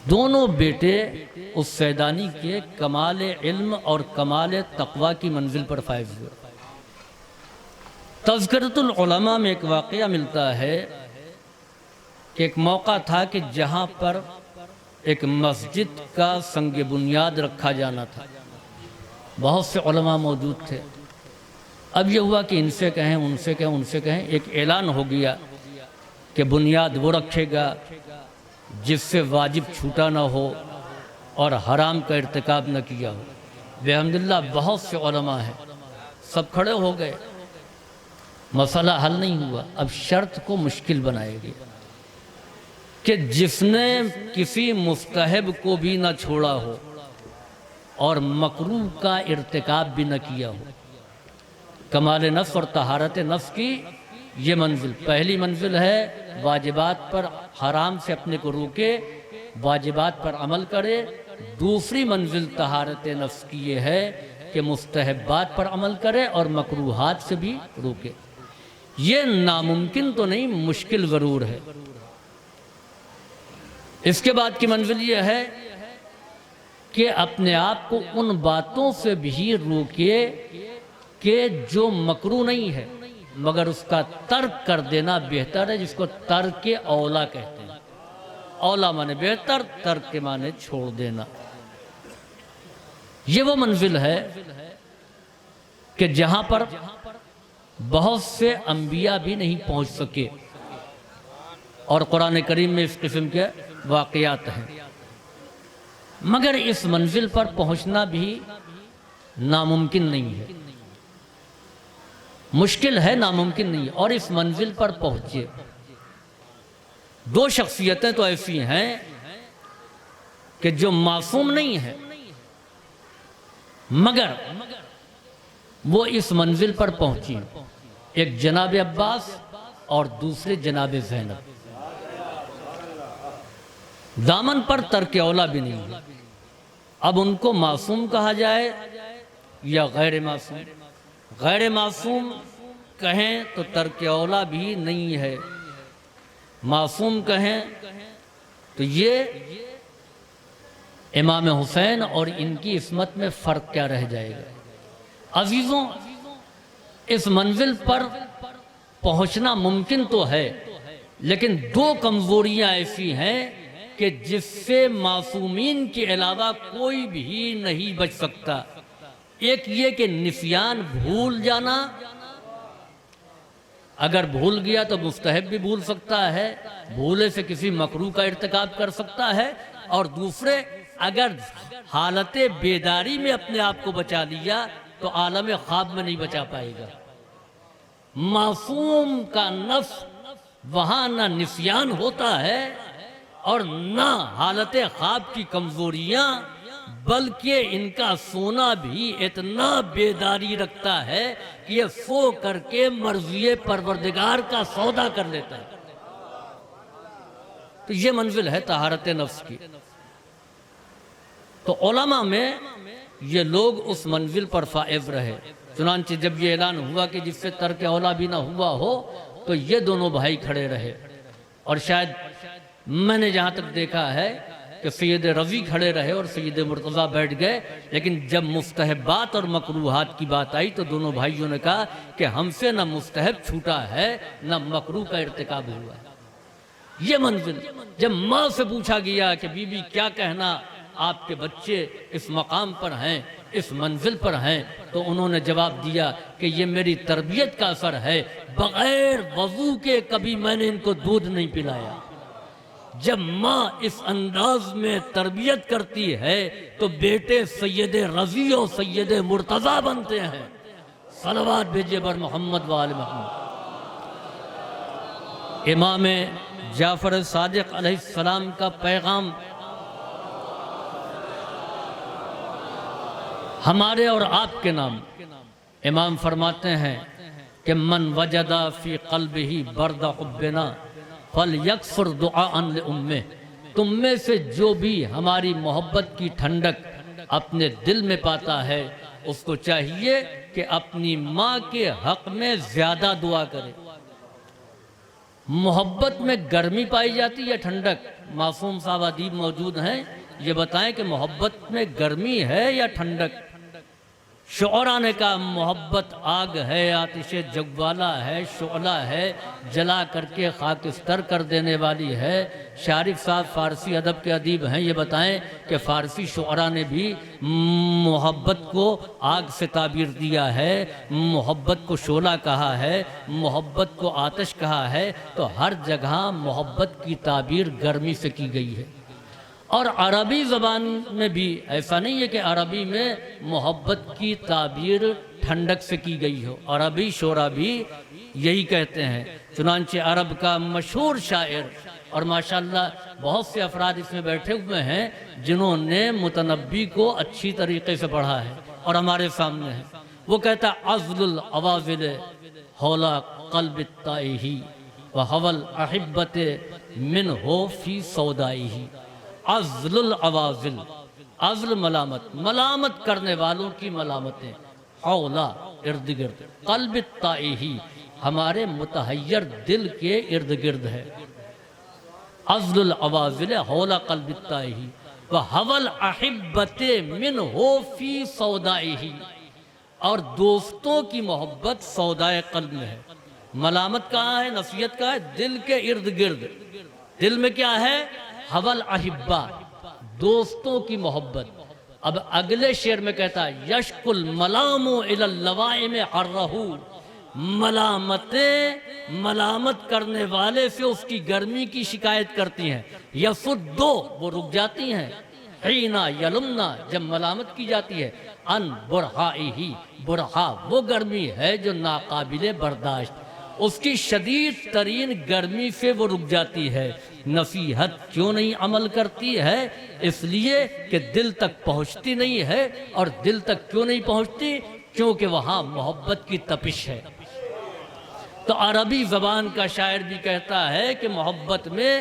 دونوں بیٹے اس سیدانی کے کمال علم اور کمال تقوی کی منزل پر فائز ہوئے۔ تذکرۃ العلماء میں ایک واقعہ ملتا ہے کہ ایک موقع تھا کہ جہاں پر ایک مسجد کا سنگ بنیاد رکھا جانا تھا، بہت سے علماء موجود تھے۔ اب یہ ہوا کہ ان سے کہیں، ان سے کہیں، ان سے کہیں، ایک اعلان ہو گیا کہ بنیاد وہ رکھے گا جس سے واجب چھوٹا نہ ہو اور حرام کا ارتکاب نہ کیا ہو۔ بحمداللہ بہت سے علماء ہیں، سب کھڑے ہو گئے، مسئلہ حل نہیں ہوا۔ اب شرط کو مشکل بنائے گیا کہ جس نے کسی مستحب کو بھی نہ چھوڑا ہو اور مکروہ کا ارتکاب بھی نہ کیا ہو۔ کمال نفس اور طہارت نفس کی یہ منزل، پہلی منزل ہے واجبات پر حرام سے اپنے کو روکے، واجبات پر عمل کرے۔ دوسری منزل طہارت نفس کی یہ ہے کہ مستحبات پر عمل کرے اور مکروہات سے بھی روکے۔ یہ ناممکن تو نہیں، مشکل ضرور ہے۔ اس کے بعد کی منزل یہ ہے کہ اپنے آپ کو ان باتوں سے بھی روکے کہ جو مکروہ نہیں ہے مگر اس کا ترک کر دینا بہتر ہے، جس کو ترک اولا کہتے ہیں۔ اولا مانے بہتر، ترک کے مانے چھوڑ دینا۔ یہ وہ منزل ہے کہ جہاں پر بہت سے انبیاء بھی نہیں پہنچ سکے، اور قرآن کریم میں اس قسم کے واقعات ہیں۔ مگر اس منزل پر پہنچنا بھی ناممکن نہیں ہے، مشکل ہے، ناممکن نہیں ہے، اور اس منزل پر پہنچے۔ 2 شخصیتیں تو ایسی ہیں کہ جو معصوم نہیں ہیں مگر وہ اس منزل پر پہنچی، ایک جناب عباس اور دوسرے جناب زینب۔ دامن پر ترک اولا بھی نہیں ہے۔ اب ان کو معصوم کہا جائے یا غیر معصوم؟ غیر معصوم کہیں تو ترک اولا بھی نہیں ہے، معصوم کہیں تو یہ امام حسین اور ان کی عصمت میں فرق کیا رہ جائے گا؟ عزیزوں، اس منزل پر پہنچنا ممکن تو ہے، لیکن دو کمزوریاں ایسی ہیں کہ جس سے معصومین کے علاوہ کوئی بھی نہیں بچ سکتا۔ ایک یہ کہ نسیان، بھول جانا، اگر بھول گیا تو مستحب بھی بھول سکتا ہے، بھولے سے کسی مکروہ کا ارتکاب کر سکتا ہے، اور دوسرے اگر حالت بیداری میں اپنے آپ کو بچا لیا تو عالم خواب میں نہیں بچا پائے گا۔ معصوم کا نفس وہاں نہ نسیان ہوتا ہے اور نہ حالت خواب کی کمزوریاں، بلکہ ان کا سونا بھی اتنا بیداری رکھتا ہے کہ یہ سو کر کے مرضی پروردگار کا سودا کر لیتا ہے۔ تو یہ منزل ہے طہارت نفس کی۔ تو علماء میں یہ لوگ اس منزل پر فائز رہے۔ چنانچہ جب یہ اعلان ہوا کہ جس سے ترک اولا بھی نہ ہوا ہو، تو یہ دونوں بھائی کھڑے رہے، اور شاید میں نے جہاں تک دیکھا ہے کہ سید رضی کھڑے رہے اور سید مرتضیٰ بیٹھ گئے، لیکن جب مستحبات اور مکروہات کی بات آئی تو دونوں بھائیوں نے کہا کہ ہم سے نہ مستحب چھوٹا ہے نہ مکروہ کا ارتکاب ہوا ہے۔ یہ منزل جب ماں سے پوچھا گیا کہ بی بی کیا کہنا، آپ کے بچے اس مقام پر ہیں، اس منزل پر ہیں، تو انہوں نے جواب دیا کہ یہ میری تربیت کا اثر ہے، بغیر وضو کے کبھی میں نے ان کو دودھ نہیں پلایا۔ جب ماں اس انداز میں تربیت کرتی ہے تو بیٹے سید رضی اور سید مرتضیٰ بنتے ہیں۔ صلوات بھیجئے بر محمد و آل محمد۔ امام جعفر صادق علیہ السلام کا پیغام ہمارے اور آپ کے نام۔ امام فرماتے ہیں کہ من وجد فی قلبہ برد حبنا فلیکثر دعاء لأمہ۔ تم میں سے جو بھی ہماری محبت کی ٹھنڈک اپنے دل میں پاتا ہے، اس کو چاہیے کہ اپنی ماں کے حق میں زیادہ دعا کرے۔ محبت میں گرمی پائی جاتی ہے، ٹھنڈک؟ معصوم صاحب ادیب موجود ہیں، یہ بتائیں کہ محبت میں گرمی ہے یا ٹھنڈک؟ شعراء نے کہا محبت آگ ہے، آتش جگوالا ہے، شعلہ ہے، جلا کر کے خاکستر کر دینے والی ہے۔ شارف صاحب فارسی ادب کے ادیب ہیں، یہ بتائیں کہ فارسی شعراء نے بھی محبت کو آگ سے تعبیر دیا ہے، محبت کو شعلہ کہا ہے، محبت کو آتش کہا ہے، تو ہر جگہ محبت کی تعبیر گرمی سے کی گئی ہے۔ اور عربی زبان میں بھی ایسا نہیں ہے کہ عربی میں محبت کی تعبیر ٹھنڈک سے کی گئی ہو، عربی شعراء بھی یہی کہتے ہیں۔ چنانچہ عرب کا مشہور شاعر، اور ماشاءاللہ بہت سے افراد اس میں بیٹھے ہوئے ہیں جنہوں نے متنبی کو اچھی طریقے سے پڑھا ہے اور ہمارے سامنے ہے، وہ کہتا ہے عزل العوازل حولا قلب التائہی وحول احبت من ہو فی سودائہی۔ عزل العوازل، عزل ملامت، ملامت کرنے والوں کی ملامتیں، حولا ارد گرد، قلب التائہی ہمارے متحیر دل کے ارد گرد ہے۔ عزل العوازل حول قلب التائہی وحول احبت من ہو فی سودائہی، اور دوستوں کی محبت سودائے قلب میں ہے۔ ملامت کہاں ہے، نصیحت کہاں ہے؟ دل کے ارد گرد۔ دل میں کیا ہے؟ حول احبہ، دوستوں کی محبت۔ اب اگلے شعر میں کہتا ہے یشک الملام الی اللوائم حرہو، ملامتیں ملامت کرنے والے سے اس کی گرمی کی شکایت کرتی ہیں، یسدو وہ رک جاتی ہیں، حینا یلمنا جب ملامت کی جاتی ہے، ان برہائی برہا وہ گرمی ہے جو ناقابل برداشت، اس کی شدید ترین گرمی سے وہ رک جاتی ہے۔ نصیحت کیوں نہیں عمل کرتی ہے؟ اس لیے کہ دل تک پہنچتی نہیں ہے، اور دل تک کیوں نہیں پہنچتی؟ کیونکہ وہاں محبت کی تپش ہے۔ تو عربی زبان کا شاعر بھی کہتا ہے کہ محبت میں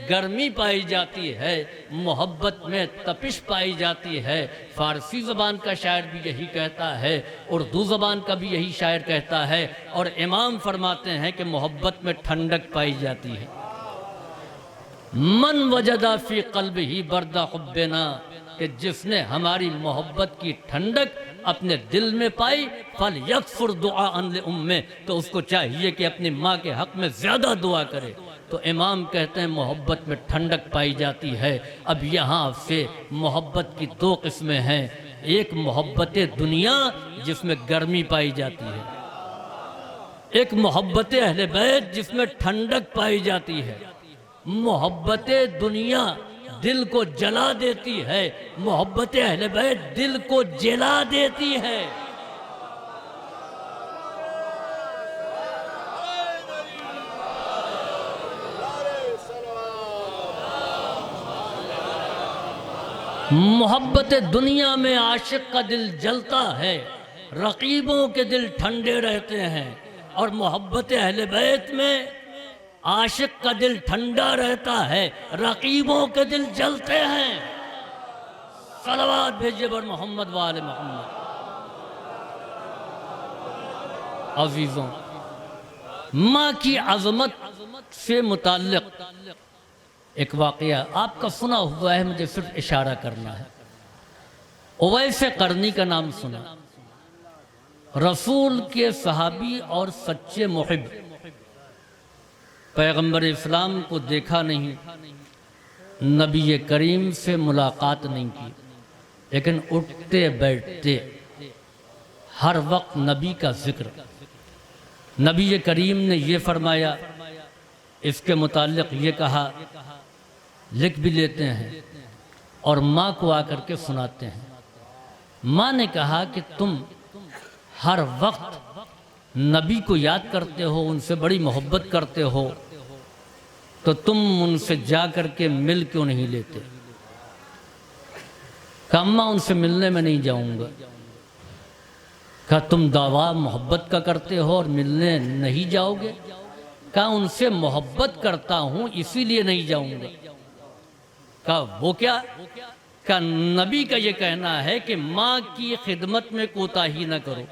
گرمی پائی جاتی ہے، محبت میں تپش پائی جاتی ہے۔ فارسی زبان کا شاعر بھی یہی کہتا ہے، اردو زبان کا بھی یہی شاعر کہتا ہے، اور امام فرماتے ہیں کہ محبت میں ٹھنڈک پائی جاتی ہے۔ من وجدہ فی قلبہ برد حبنا، کہ جس نے ہماری محبت کی ٹھنڈک اپنے دل میں پائی، فَلْيَكْفُرْ دُعَاءً لِأُمِّهِ، تو اس کو چاہیے کہ اپنی ماں کے حق میں زیادہ دعا کرے۔ تو امام کہتے ہیں محبت میں ٹھنڈک پائی جاتی ہے۔ اب یہاں سے محبت کی دو قسمیں ہیں، ایک محبت دنیا جس میں گرمی پائی جاتی ہے، ایک محبت اہل بیت جس میں ٹھنڈک پائی جاتی ہے۔ محبت دنیا دل کو جلا دیتی ہے، محبت اہل بیت دل کو جلا دیتی ہے۔ محبت دنیا میں عاشق کا دل جلتا ہے، رقیبوں کے دل ٹھنڈے رہتے ہیں، اور محبت اہل بیت میں عاشق کا دل ٹھنڈا رہتا ہے، رقیبوں کے دل جلتے ہیں۔ صلوات بھیجئے بر محمد و آل محمد۔ عزیزوں، ماں کی عظمت سے متعلق ایک واقعہ آپ کا سنا ہوا ہے، مجھے صرف اشارہ کرنا ہے۔ اویس قرنی کا نام سنا، رسول کے صحابی اور سچے محب، پیغمبر اسلام کو دیکھا نہیں، نبی کریم سے ملاقات نہیں کی، لیکن اٹھتے بیٹھتے ہر وقت نبی کا ذکر۔ نبی کریم نے یہ فرمایا، اس کے متعلق یہ کہا، لکھ بھی لیتے ہیں اور ماں کو آ کر کے سناتے ہیں۔ ماں نے کہا کہ تم ہر وقت نبی کو یاد کرتے ہو، ان سے بڑی محبت کرتے ہو، تو تم ان سے جا کر کے مل کیوں نہیں لیتے؟ کہا اماں ان سے ملنے میں نہیں جاؤں گا۔ کہا تم دعویٰ محبت کا کرتے ہو اور ملنے نہیں جاؤ گے؟ کہا ان سے محبت کرتا ہوں اسی لیے نہیں جاؤں گا۔ کہا وہ کیا؟ کہا نبی کا یہ کہنا ہے کہ ماں کی خدمت میں کوتاہی نہ کرو،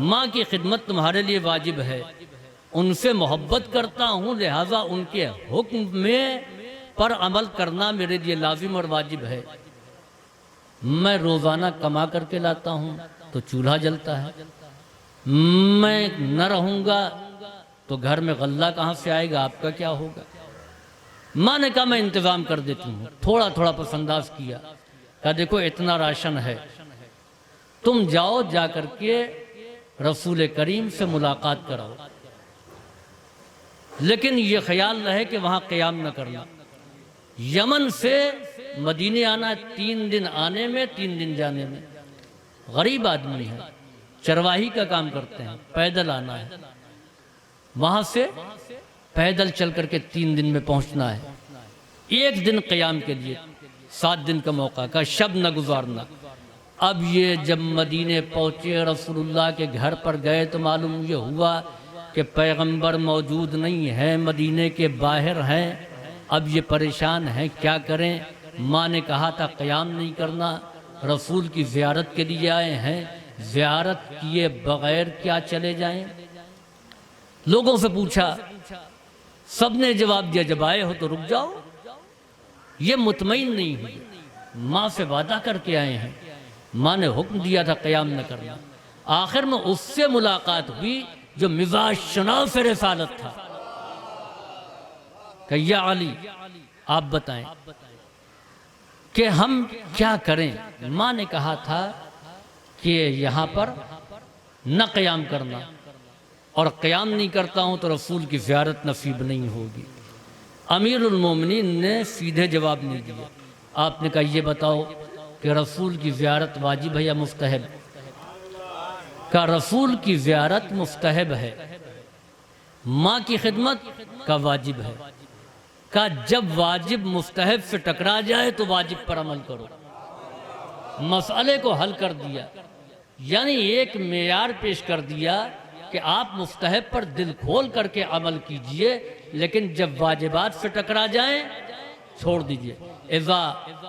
ماں کی خدمت تمہارے لیے واجب ہے، ان سے محبت کرتا ہوں لہٰذا ان کے حکم میں پر عمل کرنا میرے لیے لازم اور واجب ہے۔ میں روزانہ کما کر کے لاتا ہوں تو چولہا جلتا ہے، میں نہ رہوں گا تو گھر میں غلہ کہاں سے آئے گا، آپ کا کیا ہوگا؟ ماں نے کہا میں انتظام کر دیتی ہوں، تھوڑا تھوڑا پس انداز کیا۔ کہا دیکھو اتنا راشن ہے، تم جاؤ جا کر کے رسول کریم سے ملاقات کراؤ، لیکن یہ خیال رہے کہ وہاں قیام نہ کرنا۔ یمن سے مدینے آنا 3 دن آنے میں 3 دن جانے میں، غریب آدمی ہے، چرواہی کا کام کرتے ہیں، پیدل آنا ہے، وہاں سے پیدل چل کر کے 3 دن میں پہنچنا ہے، 1 دن قیام کے لیے 7 دن کا موقع کا شب نہ گزارنا۔ اب یہ جب مدینے پہنچے، رسول اللہ کے گھر پر گئے تو معلوم یہ ہوا کہ پیغمبر موجود نہیں ہے، مدینے کے باہر ہیں۔ اب یہ پریشان ہیں، کیا کریں؟ ماں نے کہا تھا قیام نہیں کرنا، رسول کی زیارت کے لیے آئے ہیں، زیارت کیے بغیر کیا چلے جائیں؟ لوگوں سے پوچھا، سب نے جواب دیا جب آئے ہو تو رک جاؤ۔ یہ مطمئن نہیں ہوئی، ماں سے وعدہ کر کے آئے ہیں، ماں نے حکم دیا تھا قیام نہ کرنا۔ آخر میں اس سے ملاقات ہوئی جو مزاج شناس رسالت تھا، کہ یا علی آپ بتائیں کہ ہم کیا کریں؟ ماں نے کہا تھا کہ یہاں پر نہ قیام کرنا، اور قیام نہیں کرتا ہوں تو رسول کی زیارت نصیب نہیں ہوگی۔ امیر المومنین نے سیدھے جواب نہیں دیا، آپ نے کہا یہ بتاؤ کہ رسول کی زیارت واجب ہے یا مستحب؟ کہ رسول کی زیارت مستحب ہے، ماں کی خدمت کا واجب ہے۔ کہ جب واجب مستحب سے ٹکرا جائے تو واجب پر عمل کرو۔ مسئلے کو حل کر دیا، یعنی ایک معیار پیش کر دیا کہ آپ مستحب پر دل کھول کر کے عمل کیجئے، لیکن جب واجبات سے ٹکرا جائیں چھوڑ دیجئے۔ اذا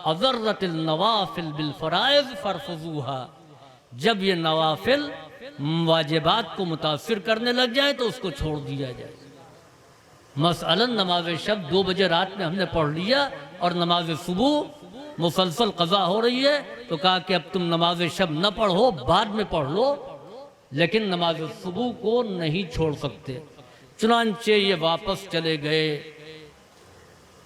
اضرت النوافل بالفرائض فارفضوها، جب یہ نوافل واجبات کو متاثر کرنے لگ جائیں تو اس کو چھوڑ دیا جائے۔ مثلاً نماز شب 2 بجے رات میں ہم نے پڑھ لیا اور نماز صبح مسلسل قضا ہو رہی ہے، تو کہا کہ اب تم نماز شب نہ پڑھو، بعد میں پڑھ لو، لیکن نماز صبح کو نہیں چھوڑ سکتے۔ چنانچہ یہ واپس چلے گئے،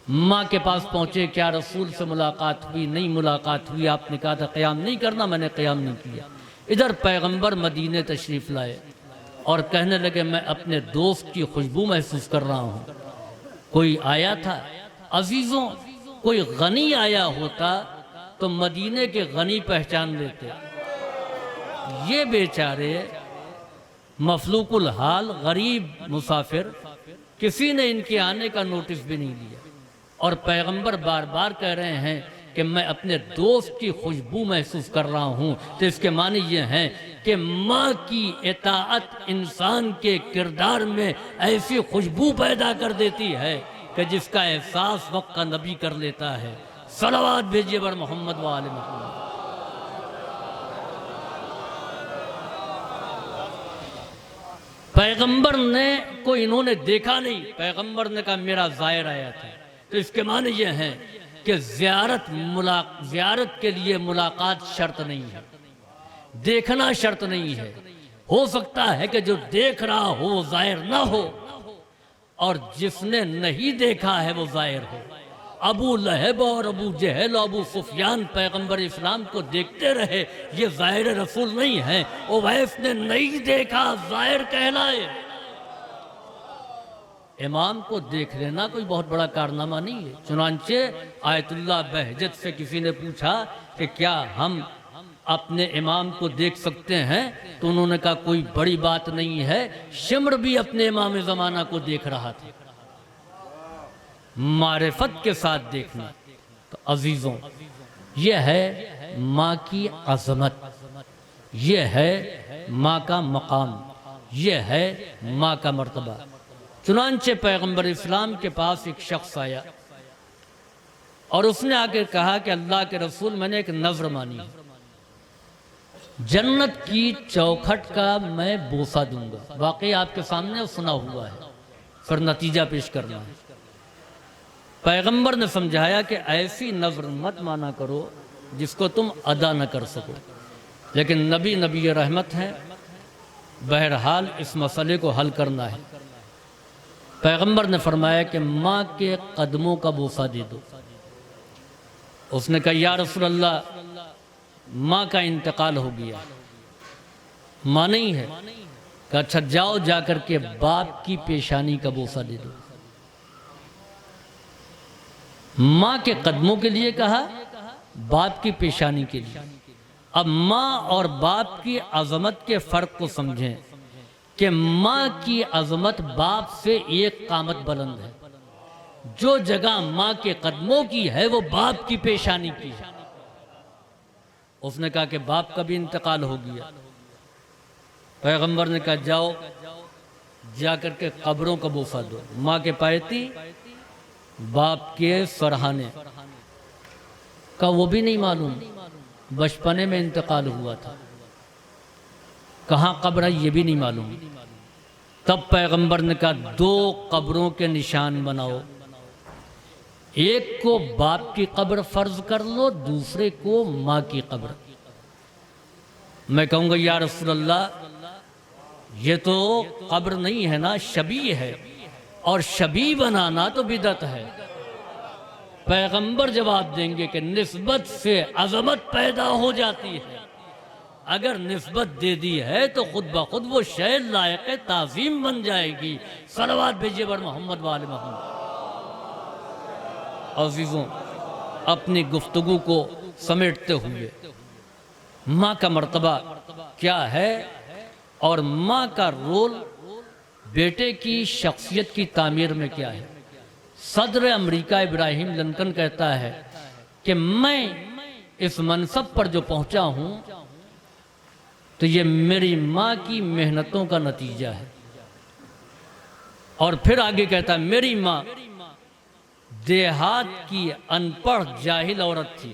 ماں کے پاس پہنچے، کیا رسول سے ملاقات ہوئی؟ نہیں ملاقات ہوئی، آپ نے کہا تھا قیام نہیں کرنا، میں نے قیام نہیں کیا۔ ادھر پیغمبر مدینے تشریف لائے اور کہنے لگے میں اپنے دوست کی خوشبو محسوس کر رہا ہوں۔ کوئی آیا تھا؟ عزیزوں، کوئی غنی آیا ہوتا تو مدینے کے غنی پہچان لیتے، یہ بیچارے مفلوق الحال غریب مسافر، کسی نے ان کے آنے کا نوٹس بھی نہیں لیا، اور پیغمبر بار بار کہہ رہے ہیں کہ میں اپنے دوست کی خوشبو محسوس کر رہا ہوں، تو اس کے معنی یہ ہیں کہ ماں کی اطاعت انسان کے کردار میں ایسی خوشبو پیدا کر دیتی ہے کہ جس کا احساس وقت کا نبی کر لیتا ہے۔ صلوات بھیجیے بر محمد و آل محمد۔ پیغمبر نے کو انہوں نے دیکھا نہیں، پیغمبر نے کہا میرا زائر آیا تھا، تو اس کے معنی یہ ہیں کہ زیارت کے لیے ملاقات شرط نہیں ہے، دیکھنا شرط نہیں ہے۔ ہو سکتا ہے کہ جو دیکھ رہا ہو وہ زائر نہ ہو، اور جس نے نہیں دیکھا ہے وہ زائر ہو۔ ابو لہب اور ابو جہل اور ابو سفیان پیغمبر اسلام کو دیکھتے رہے، یہ ظاہر رسول نہیں ہے۔ اویس نے نہیں دیکھا، ظاہر کہلائے۔ امام کو دیکھ لینا کوئی بہت بڑا کارنامہ نہیں ہے۔ چنانچہ آیت اللہ بہجت سے کسی نے پوچھا کہ کیا ہم اپنے امام کو دیکھ سکتے ہیں؟ تو انہوں نے کہا کوئی بڑی بات نہیں ہے، شمر بھی اپنے امام زمانہ کو دیکھ رہا تھا۔ معرفت کے ساتھ دیکھنا۔ تو عزیزوں، یہ ہے ماں کی عظمت، یہ ہے ماں کا مقام، یہ ہے ماں کا مرتبہ۔ چنانچہ پیغمبر اسلام کے پاس ایک شخص آیا اور اس نے آ کے کہا کہ اللہ کے رسول، میں نے ایک نظر مانی ہے، جنت کی چوکھٹ کا میں بوسہ دوں گا۔ واقعی آپ کے سامنے سنا ہوا ہے، پھر نتیجہ پیش کرنا ہے۔ پیغمبر نے سمجھایا کہ ایسی نظر مت مانا کرو جس کو تم ادا نہ کر سکو، لیکن نبی رحمت ہے، بہرحال اس مسئلے کو حل کرنا ہے۔ پیغمبر نے فرمایا کہ ماں کے قدموں کا بوسہ دے دو۔ اس نے کہا یا رسول اللہ، ماں کا انتقال ہو گیا، ماں نہیں ہے۔ کہا اچھا جاؤ، جا کر کے باپ کی پیشانی کا بوسہ دے دو۔ ماں کے قدموں کے لیے کہا، باپ کی پیشانی کے لیے۔ اب ماں اور باپ کی عظمت کے فرق کو سمجھیں کہ ماں کی عظمت باپ سے ایک قامت بلند ہے۔ جو جگہ ماں کے قدموں کی ہے وہ باپ کی پیشانی کی ہے۔ اس نے کہا کہ باپ کا بھی انتقال ہو گیا۔ پیغمبر نے کہا جاؤ، جا کر کے قبروں کا بوسہ دو۔ ماں کے پایتی، باپ کے سرہانے کا وہ بھی نہیں معلوم، بچپنے میں انتقال ہوا تھا، کہاں قبر ہے یہ بھی نہیں معلوم۔ تب پیغمبر نے کہا 2 قبروں کے نشان بناؤ، ایک کو باپ کی قبر فرض کر لو، دوسرے کو ماں کی قبر۔ میں کہوں گا یا رسول اللہ، یہ تو قبر نہیں ہے نا، شبیہ ہے، اور شبیہ بنانا تو بدعت ہے۔ پیغمبر جواب دیں گے کہ نسبت سے عظمت پیدا ہو جاتی ہے، اگر نسبت دے دی ہے تو خود بخود وہ شے لائق تعظیم بن جائے گی۔ صلوات بھیجیے بر محمد و آل محمد۔ عزیزوں، اپنی گفتگو کو سمیٹتے ہوئے ماں کا مرتبہ کیا ہے اور ماں کا رول بیٹے کی شخصیت کی تعمیر میں کیا ہے۔ صدر امریکہ ابراہیم لنکن کہتا ہے کہ میں اس منصب پر جو پہنچا ہوں تو یہ میری ماں کی محنتوں کا نتیجہ ہے۔ اور پھر آگے کہتا ہے میری ماں دیہات کی ان پڑھ جاہل عورت تھی،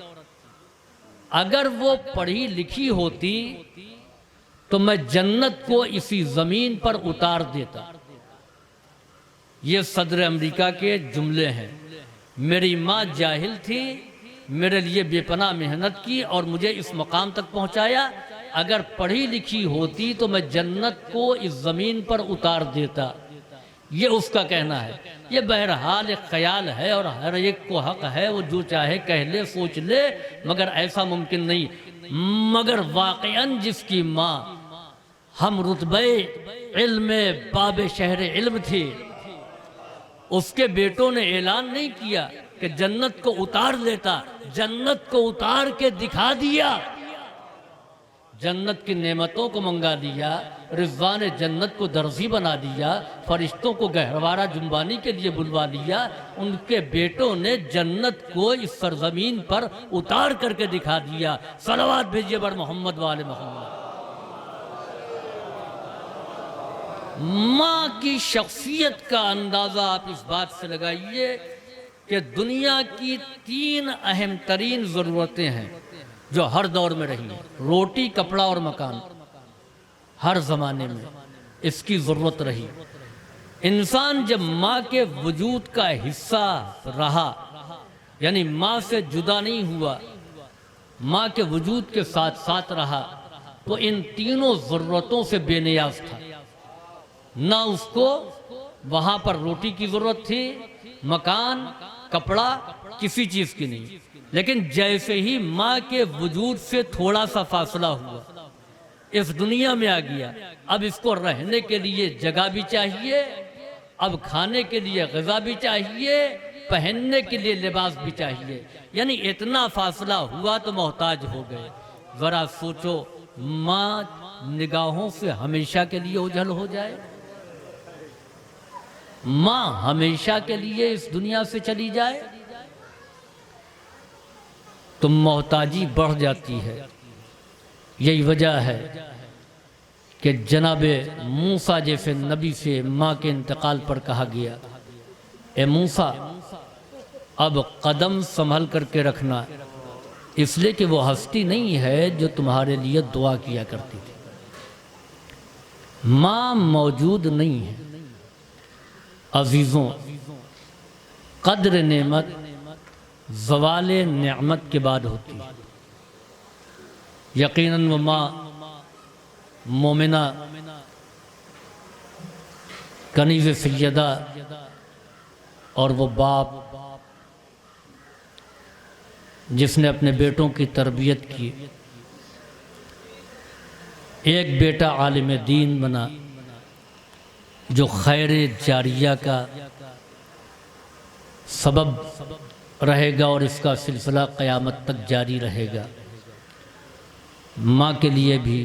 اگر وہ پڑھی لکھی ہوتی تو میں جنت کو اسی زمین پر اتار دیتا۔ یہ صدر امریکہ کے جملے ہیں۔ میری ماں جاہل تھی، میرے لیے بے پناہ محنت کی اور مجھے اس مقام تک پہنچایا۔ اگر پڑھی لکھی ہوتی تو میں جنت کو اس زمین پر اتار دیتا۔ یہ اس کا کہنا ہے۔ یہ بہرحال ایک خیال ہے اور ہر ایک کو حق ہے وہ جو چاہے کہہ لے، سوچ لے، مگر ایسا ممکن نہیں۔ مگر واقعاً جس کی ماں ہم رتبہ علم باب شہر علم تھی، اس کے بیٹوں نے اعلان نہیں کیا کہ جنت کو اتار لیتا، جنت کو اتار کے دکھا دیا، جنت کی نعمتوں کو منگا دیا، رضوان جنت کو درزی بنا دیا، فرشتوں کو گہوارہ جنبانی کے لیے بلوا لیا۔ ان کے بیٹوں نے جنت کو اس سرزمین پر اتار کر کے دکھا دیا۔ صلوات بھیجیے بر محمد وآل محمد۔ ماں کی شخصیت کا اندازہ آپ اس بات سے لگائیے کہ دنیا کی 3 اہم ترین ضرورتیں ہیں جو ہر دور میں رہی ہیں، روٹی، کپڑا اور مکان۔ ہر زمانے میں اس کی ضرورت رہی۔ انسان جب ماں کے وجود کا حصہ رہا، یعنی ماں سے جدا نہیں ہوا، ماں کے وجود کے ساتھ ساتھ رہا، تو ان تینوں ضرورتوں سے بے نیاز تھا۔ نہ اس کو وہاں پر روٹی کی ضرورت تھی، مکان، کپڑا، کسی چیز کی نہیں۔ لیکن جیسے ہی ماں کے وجود سے تھوڑا سا فاصلہ ہوا، اس دنیا میں آ گیا، اب اس کو رہنے کے لیے جگہ بھی چاہیے، اب کھانے کے لیے غذا بھی چاہیے، پہننے کے لیے لباس بھی چاہیے۔ یعنی اتنا فاصلہ ہوا تو محتاج ہو گئے۔ ذرا سوچو، ماں نگاہوں سے ہمیشہ کے لیے اوجھل ہو جائے، ماں ہمیشہ کے لیے اس دنیا سے چلی جائے تو محتاجی بڑھ جاتی ہے۔ یہی وجہ ہے کہ جناب موسیٰ جیسے نبی سے ماں کے انتقال پر کہا گیا، اے موسیٰ اب قدم سنبھل کر کے رکھنا، اس لیے کہ وہ ہستی نہیں ہے جو تمہارے لیے دعا کیا کرتی تھی۔ ماں موجود نہیں ہے۔ عزیزوں، قدر نعمت زوال نعمت کے بعد ہوتی ہے۔ یقیناً وہ ماں مومنہ، کنیز سیدہ، اور وہ باپ جس نے اپنے بیٹوں کی تربیت کی۔ ایک بیٹا عالم دین بنا جو خیر جاریہ کا سبب رہے گا اور اس کا سلسلہ قیامت تک جاری رہے گا۔ ماں کے لیے بھی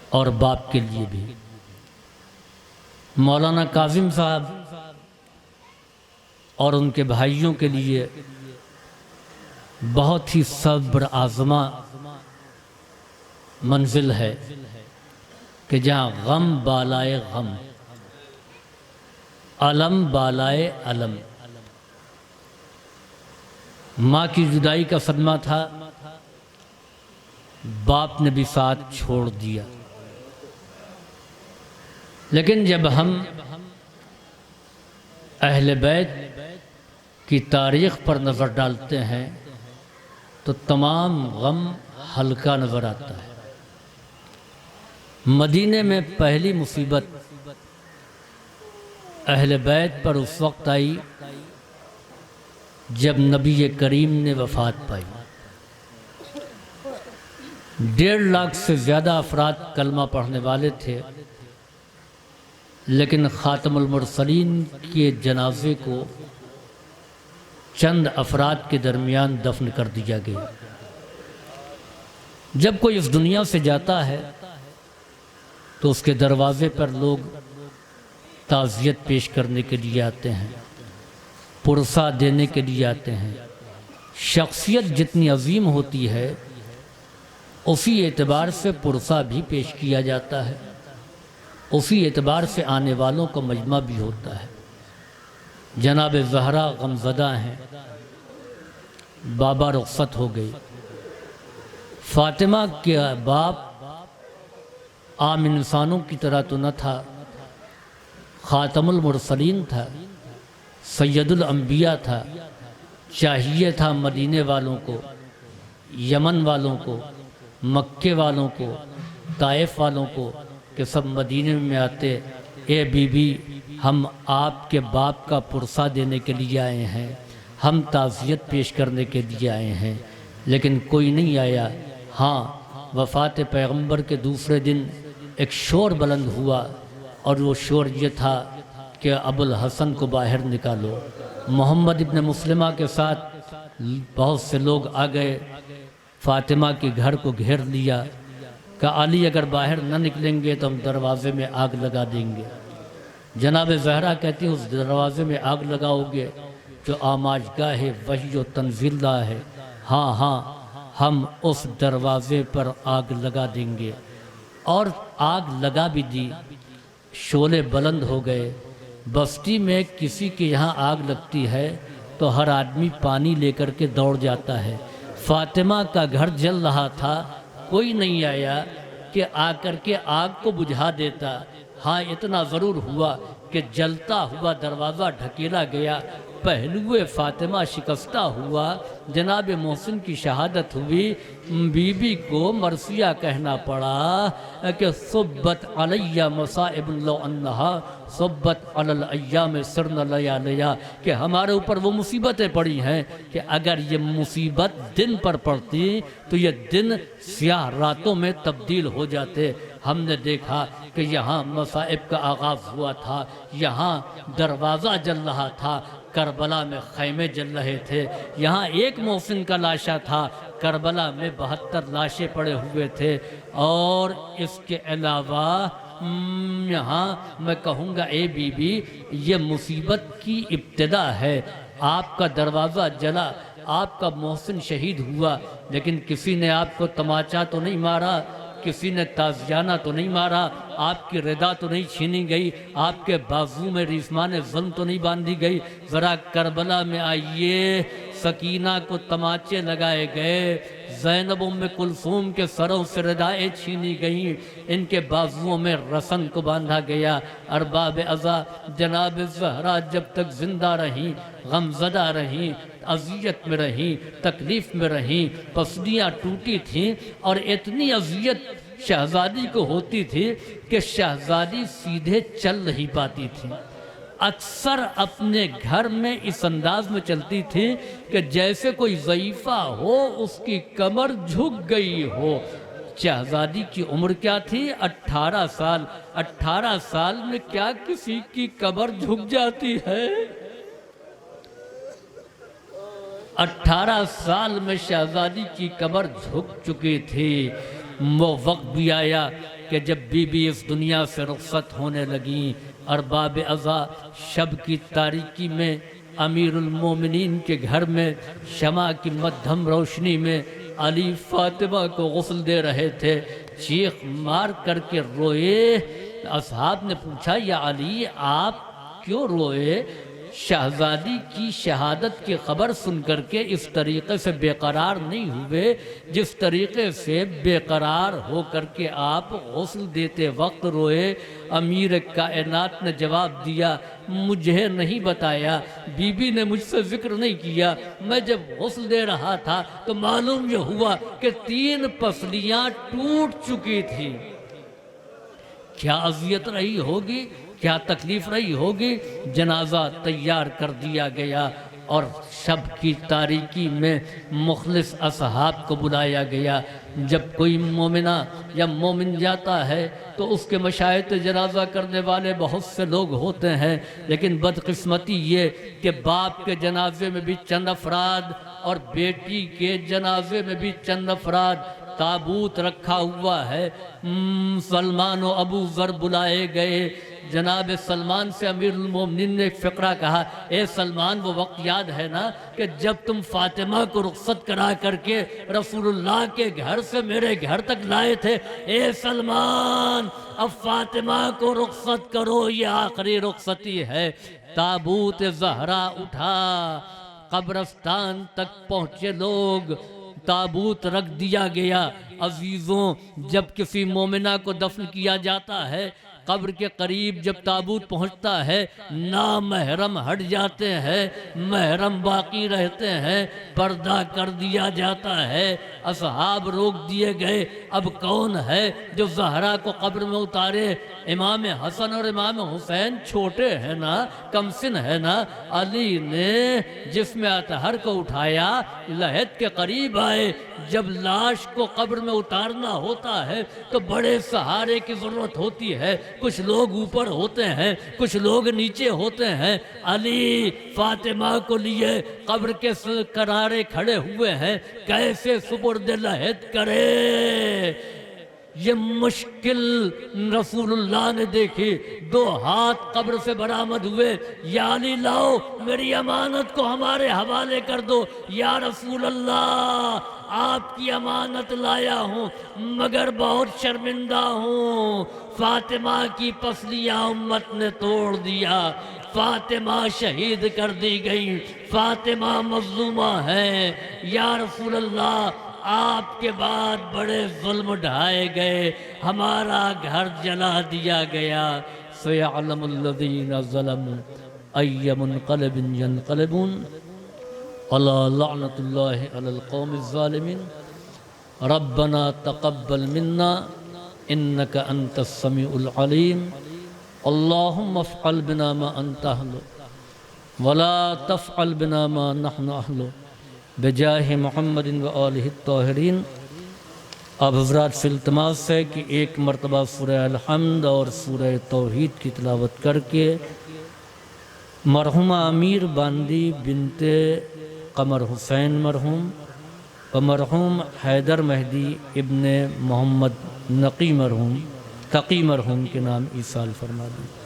اور باپ کے لیے بھی۔ مولانا کاظم صاحب اور ان کے بھائیوں کے لیے بہت ہی صبر آزما منزل ہے کہ جہاں غم بالائے غم، علم بالائے علم۔ ماں کی جدائی کا صدمہ تھا، باپ نے بھی ساتھ چھوڑ دیا۔ لیکن جب ہم اہل بیت کی تاریخ پر نظر ڈالتے ہیں تو تمام غم ہلکا نظر آتا ہے۔ مدینے میں پہلی مصیبت اہل بیت پر اس وقت آئی جب نبی کریم نے وفات پائی۔ 1.5 لاکھ سے زیادہ افراد کلمہ پڑھنے والے تھے، لیکن خاتم المرسلین کے جنازے کو چند افراد کے درمیان دفن کر دیا گیا۔ جب کوئی اس دنیا سے جاتا ہے تو اس کے دروازے پر لوگ تعزیت پیش کرنے کے لیے آتے ہیں، پرسہ دینے کے لیے آتے ہیں۔ شخصیت جتنی عظیم ہوتی ہے اسی اعتبار سے پرسہ بھی پیش کیا جاتا ہے، اسی اعتبار سے آنے والوں کا مجمع بھی ہوتا ہے۔ جناب زہرا غمزدہ ہیں، بابا رخصت ہو گئی۔ فاطمہ کے باپ عام انسانوں کی طرح تو نہ تھا، خاتم المرسلین تھا، سید الانبیاء تھا۔ چاہیے تھا مدینے والوں کو، یمن والوں کو، مکے والوں کو، طائف والوں کو کہ سب مدینے میں آتے، اے بی بی ہم آپ کے باپ کا پرسہ دینے کے لیے آئے ہیں، ہم تعزیت پیش کرنے کے لیے آئے ہیں، لیکن کوئی نہیں آیا۔ ہاں، وفات پیغمبر کے دوسرے دن ایک شور بلند ہوا، اور وہ شور یہ تھا کہ ابو الحسن کو باہر نکالو۔ محمد ابن مسلمہ کے ساتھ بہت سے لوگ آ گئے، فاطمہ کے گھر کو گھیر لیا، کہ علی اگر باہر نہ نکلیں گے تو ہم دروازے میں آگ لگا دیں گے۔ جناب زہرا کہتی اس دروازے میں آگ لگاؤ گے جو آماجگاہ وحی و تنزیل اللہ ہے؟ ہاں ہاں، ہم اس دروازے پر آگ لگا دیں گے۔ اور آگ لگا بھی دی، شعلے بلند ہو گئے۔ بستی میں کسی کے یہاں آگ لگتی ہے تو ہر آدمی پانی لے کر کے دوڑ جاتا ہے۔ فاطمہ کا گھر جل رہا تھا، کوئی نہیں آیا کہ آ کر کے آگ کو بجھا دیتا۔ ہاں، اتنا ضرور ہوا کہ جلتا ہوا دروازہ ڈھکیلا گیا، پہلو فاطمہ شکستہ ہوا، جناب محسن کی شہادت ہوئی۔ بی بی کو مرثیہ کہنا پڑا کہ صبت علیہ مصائب لو انہا صبت علی الایام سرن لیالیا، کہ ہمارے اوپر وہ مصیبتیں پڑی ہیں کہ اگر یہ مصیبت دن پر پڑتی تو یہ دن سیاہ راتوں میں تبدیل ہو جاتے۔ ہم نے دیکھا کہ یہاں مصائب کا آغاز ہوا تھا، یہاں دروازہ جل رہا تھا، کربلا میں خیمے جل رہے تھے، یہاں ایک محسن کا لاشا تھا، کربلا میں 72 لاشیں پڑے ہوئے تھے۔ اور اس کے علاوہ یہاں میں کہوں گا اے بی بی، یہ مصیبت کی ابتدا ہے۔ آپ کا دروازہ جلا، آپ کا محسن شہید ہوا، لیکن کسی نے آپ کو تماچا تو نہیں مارا، کسی نے تازیانہ تو نہیں مارا، آپ کی ردا تو نہیں چھینی گئی، آپ کے بازو میں ریسمان ظلم تو نہیں باندھی گئی۔ ذرا کربلا میں آئیے، سکینہ کو تماچے لگائے گئے، زینب ام کلثوم کے سروں سے ردائیں چھینی گئیں، ان کے بازوؤں میں رسن کو باندھا گیا۔ ارباب عزا جناب زہرا جب تک زندہ رہیں، غمزدہ رہیں، اذیت میں رہیں، تکلیف میں رہیں، پسلیاں ٹوٹی تھیں، اور اتنی اذیت شہزادی کو ہوتی تھی کہ شہزادی سیدھے چل نہیں پاتی تھی، اکثر اپنے گھر میں اس انداز میں چلتی تھی کہ جیسے کوئی ضعیفہ ہو، اس کی کمر جھک گئی ہو۔ شہزادی کی عمر کیا تھی؟ 18 سال۔ 18 سال میں کیا کسی کی کمر جھک جاتی ہے؟ 18 سال میں شہزادی کی کمر جھک چکی تھی۔ وہ وقت بھی آیا کہ جب بی بی اس دنیا سے رخصت ہونے لگیں، ارباب عزا شب کی تاریکی میں امیر المومنین کے گھر میں شمع کی مدھم روشنی میں علی فاطمہ کو غسل دے رہے تھے، چیخ مار کر کے روئے۔ اصحاب نے پوچھا یا علی آپ کیوں روئے؟ شہزادی کی شہادت کی خبر سن کر کے اس طریقے سے بے قرار نہیں ہوئے جس طریقے سے بے قرار ہو کر کے آپ غسل دیتے وقت روئے۔ امیر کائنات نے جواب دیا، مجھے نہیں بتایا، بی بی نے مجھ سے ذکر نہیں کیا، میں جب غسل دے رہا تھا تو معلوم یہ ہوا کہ 3 پسلیاں ٹوٹ چکی تھی۔ کیا اذیت رہی ہوگی، کیا تکلیف رہی ہوگی۔ جنازہ تیار کر دیا گیا اور شب کی تاریکی میں مخلص اصحاب کو بلایا گیا۔ جب کوئی مومنہ یا مومن جاتا ہے تو اس کے مشاہد جنازہ کرنے والے بہت سے لوگ ہوتے ہیں، لیکن بدقسمتی یہ کہ باپ کے جنازے میں بھی چند افراد اور بیٹی کے جنازے میں بھی چند افراد، تابوت رکھا ہوا ہے۔ سلمان و ابو ذر بلائے گئے۔ جناب سلمان سے امیر المومنین نے ایک فقرہ کہا، اے سلمان وہ وقت یاد ہے نا کہ جب تم فاطمہ کو رخصت کرا کر کے رسول اللہ کے گھر سے میرے گھر تک لائے تھے؟ اے سلمان اب فاطمہ کو رخصت کرو، یہ آخری رخصتی ہے۔ تابوت زہرا اٹھا، قبرستان تک پہنچے لوگ، تابوت رکھ دیا گیا۔ عزیزوں، جب کسی مومنہ کو دفن کیا جاتا ہے قبر کے قریب جب تابوت پہنچتا ہے نامحرم ہٹ جاتے ہیں، محرم باقی رہتے ہیں، پردہ کر دیا جاتا ہے، اصحاب روک دیے گئے۔ اب کون ہے جو زہرا کو قبر میں اتارے؟ امام حسن اور امام حسین چھوٹے ہیں نا، کم سن ہے نا۔ علی نے جسم اطہر کو اٹھایا، لحد کے قریب آئے۔ جب لاش کو قبر میں اتارنا ہوتا ہے تو بڑے سہارے کی ضرورت ہوتی ہے، کچھ لوگ اوپر ہوتے ہیں، کچھ لوگ نیچے ہوتے ہیں۔ علی فاطمہ کو لیے قبر کے کنارے کھڑے ہوئے ہیں، کیسے سپرد لحد کرے؟ یہ مشکل رسول اللہ نے دیکھی۔ 2 ہاتھ قبر سے برآمد ہوئے، یا علی لاؤ میری امانت کو ہمارے حوالے کر دو۔ یا رسول اللہ آپ کی امانت لایا ہوں مگر بہت شرمندہ ہوں، فاطمہ کی پسلیاں امت نے توڑ دیا، فاطمہ شہید کر دی گئی، فاطمہ مظلومہ ہے۔ یا رسول اللہ آپ کے بعد بڑے ظلم ڈھائے گئے، ہمارا گھر جلا دیا گیا۔ سَيَعْلَمُ الَّذِينَ ظَلَمُوا أَيَّ مُنْقَلَبٍ يَنْقَلِبُونَ أَلَا لَعْنَةُ اللَّهِ عَلَى الْقَوْمِ الظَّالِمِينَ رَبَّنَا تَقَبَّلْ مِنَّا إِنَّكَ أَنْتَ السَّمِيعُ الْعَلِيمُ اللهم افعل بنا ما أنت أهله ولا تفعل بنا ما نحن أهله بجاہ محمد و آلہ الطاہرین۔ اب حضرات سے التماس ہے کہ ایک مرتبہ سورہ الحمد اور سورہ توحید کی تلاوت کر کے مرحومہ امیر باندی بنت قمر حسین مرحوم و مرحوم حیدر مہدی ابن محمد نقی مرحوم تقی مرحوم کے نام ایصال فرما دیں۔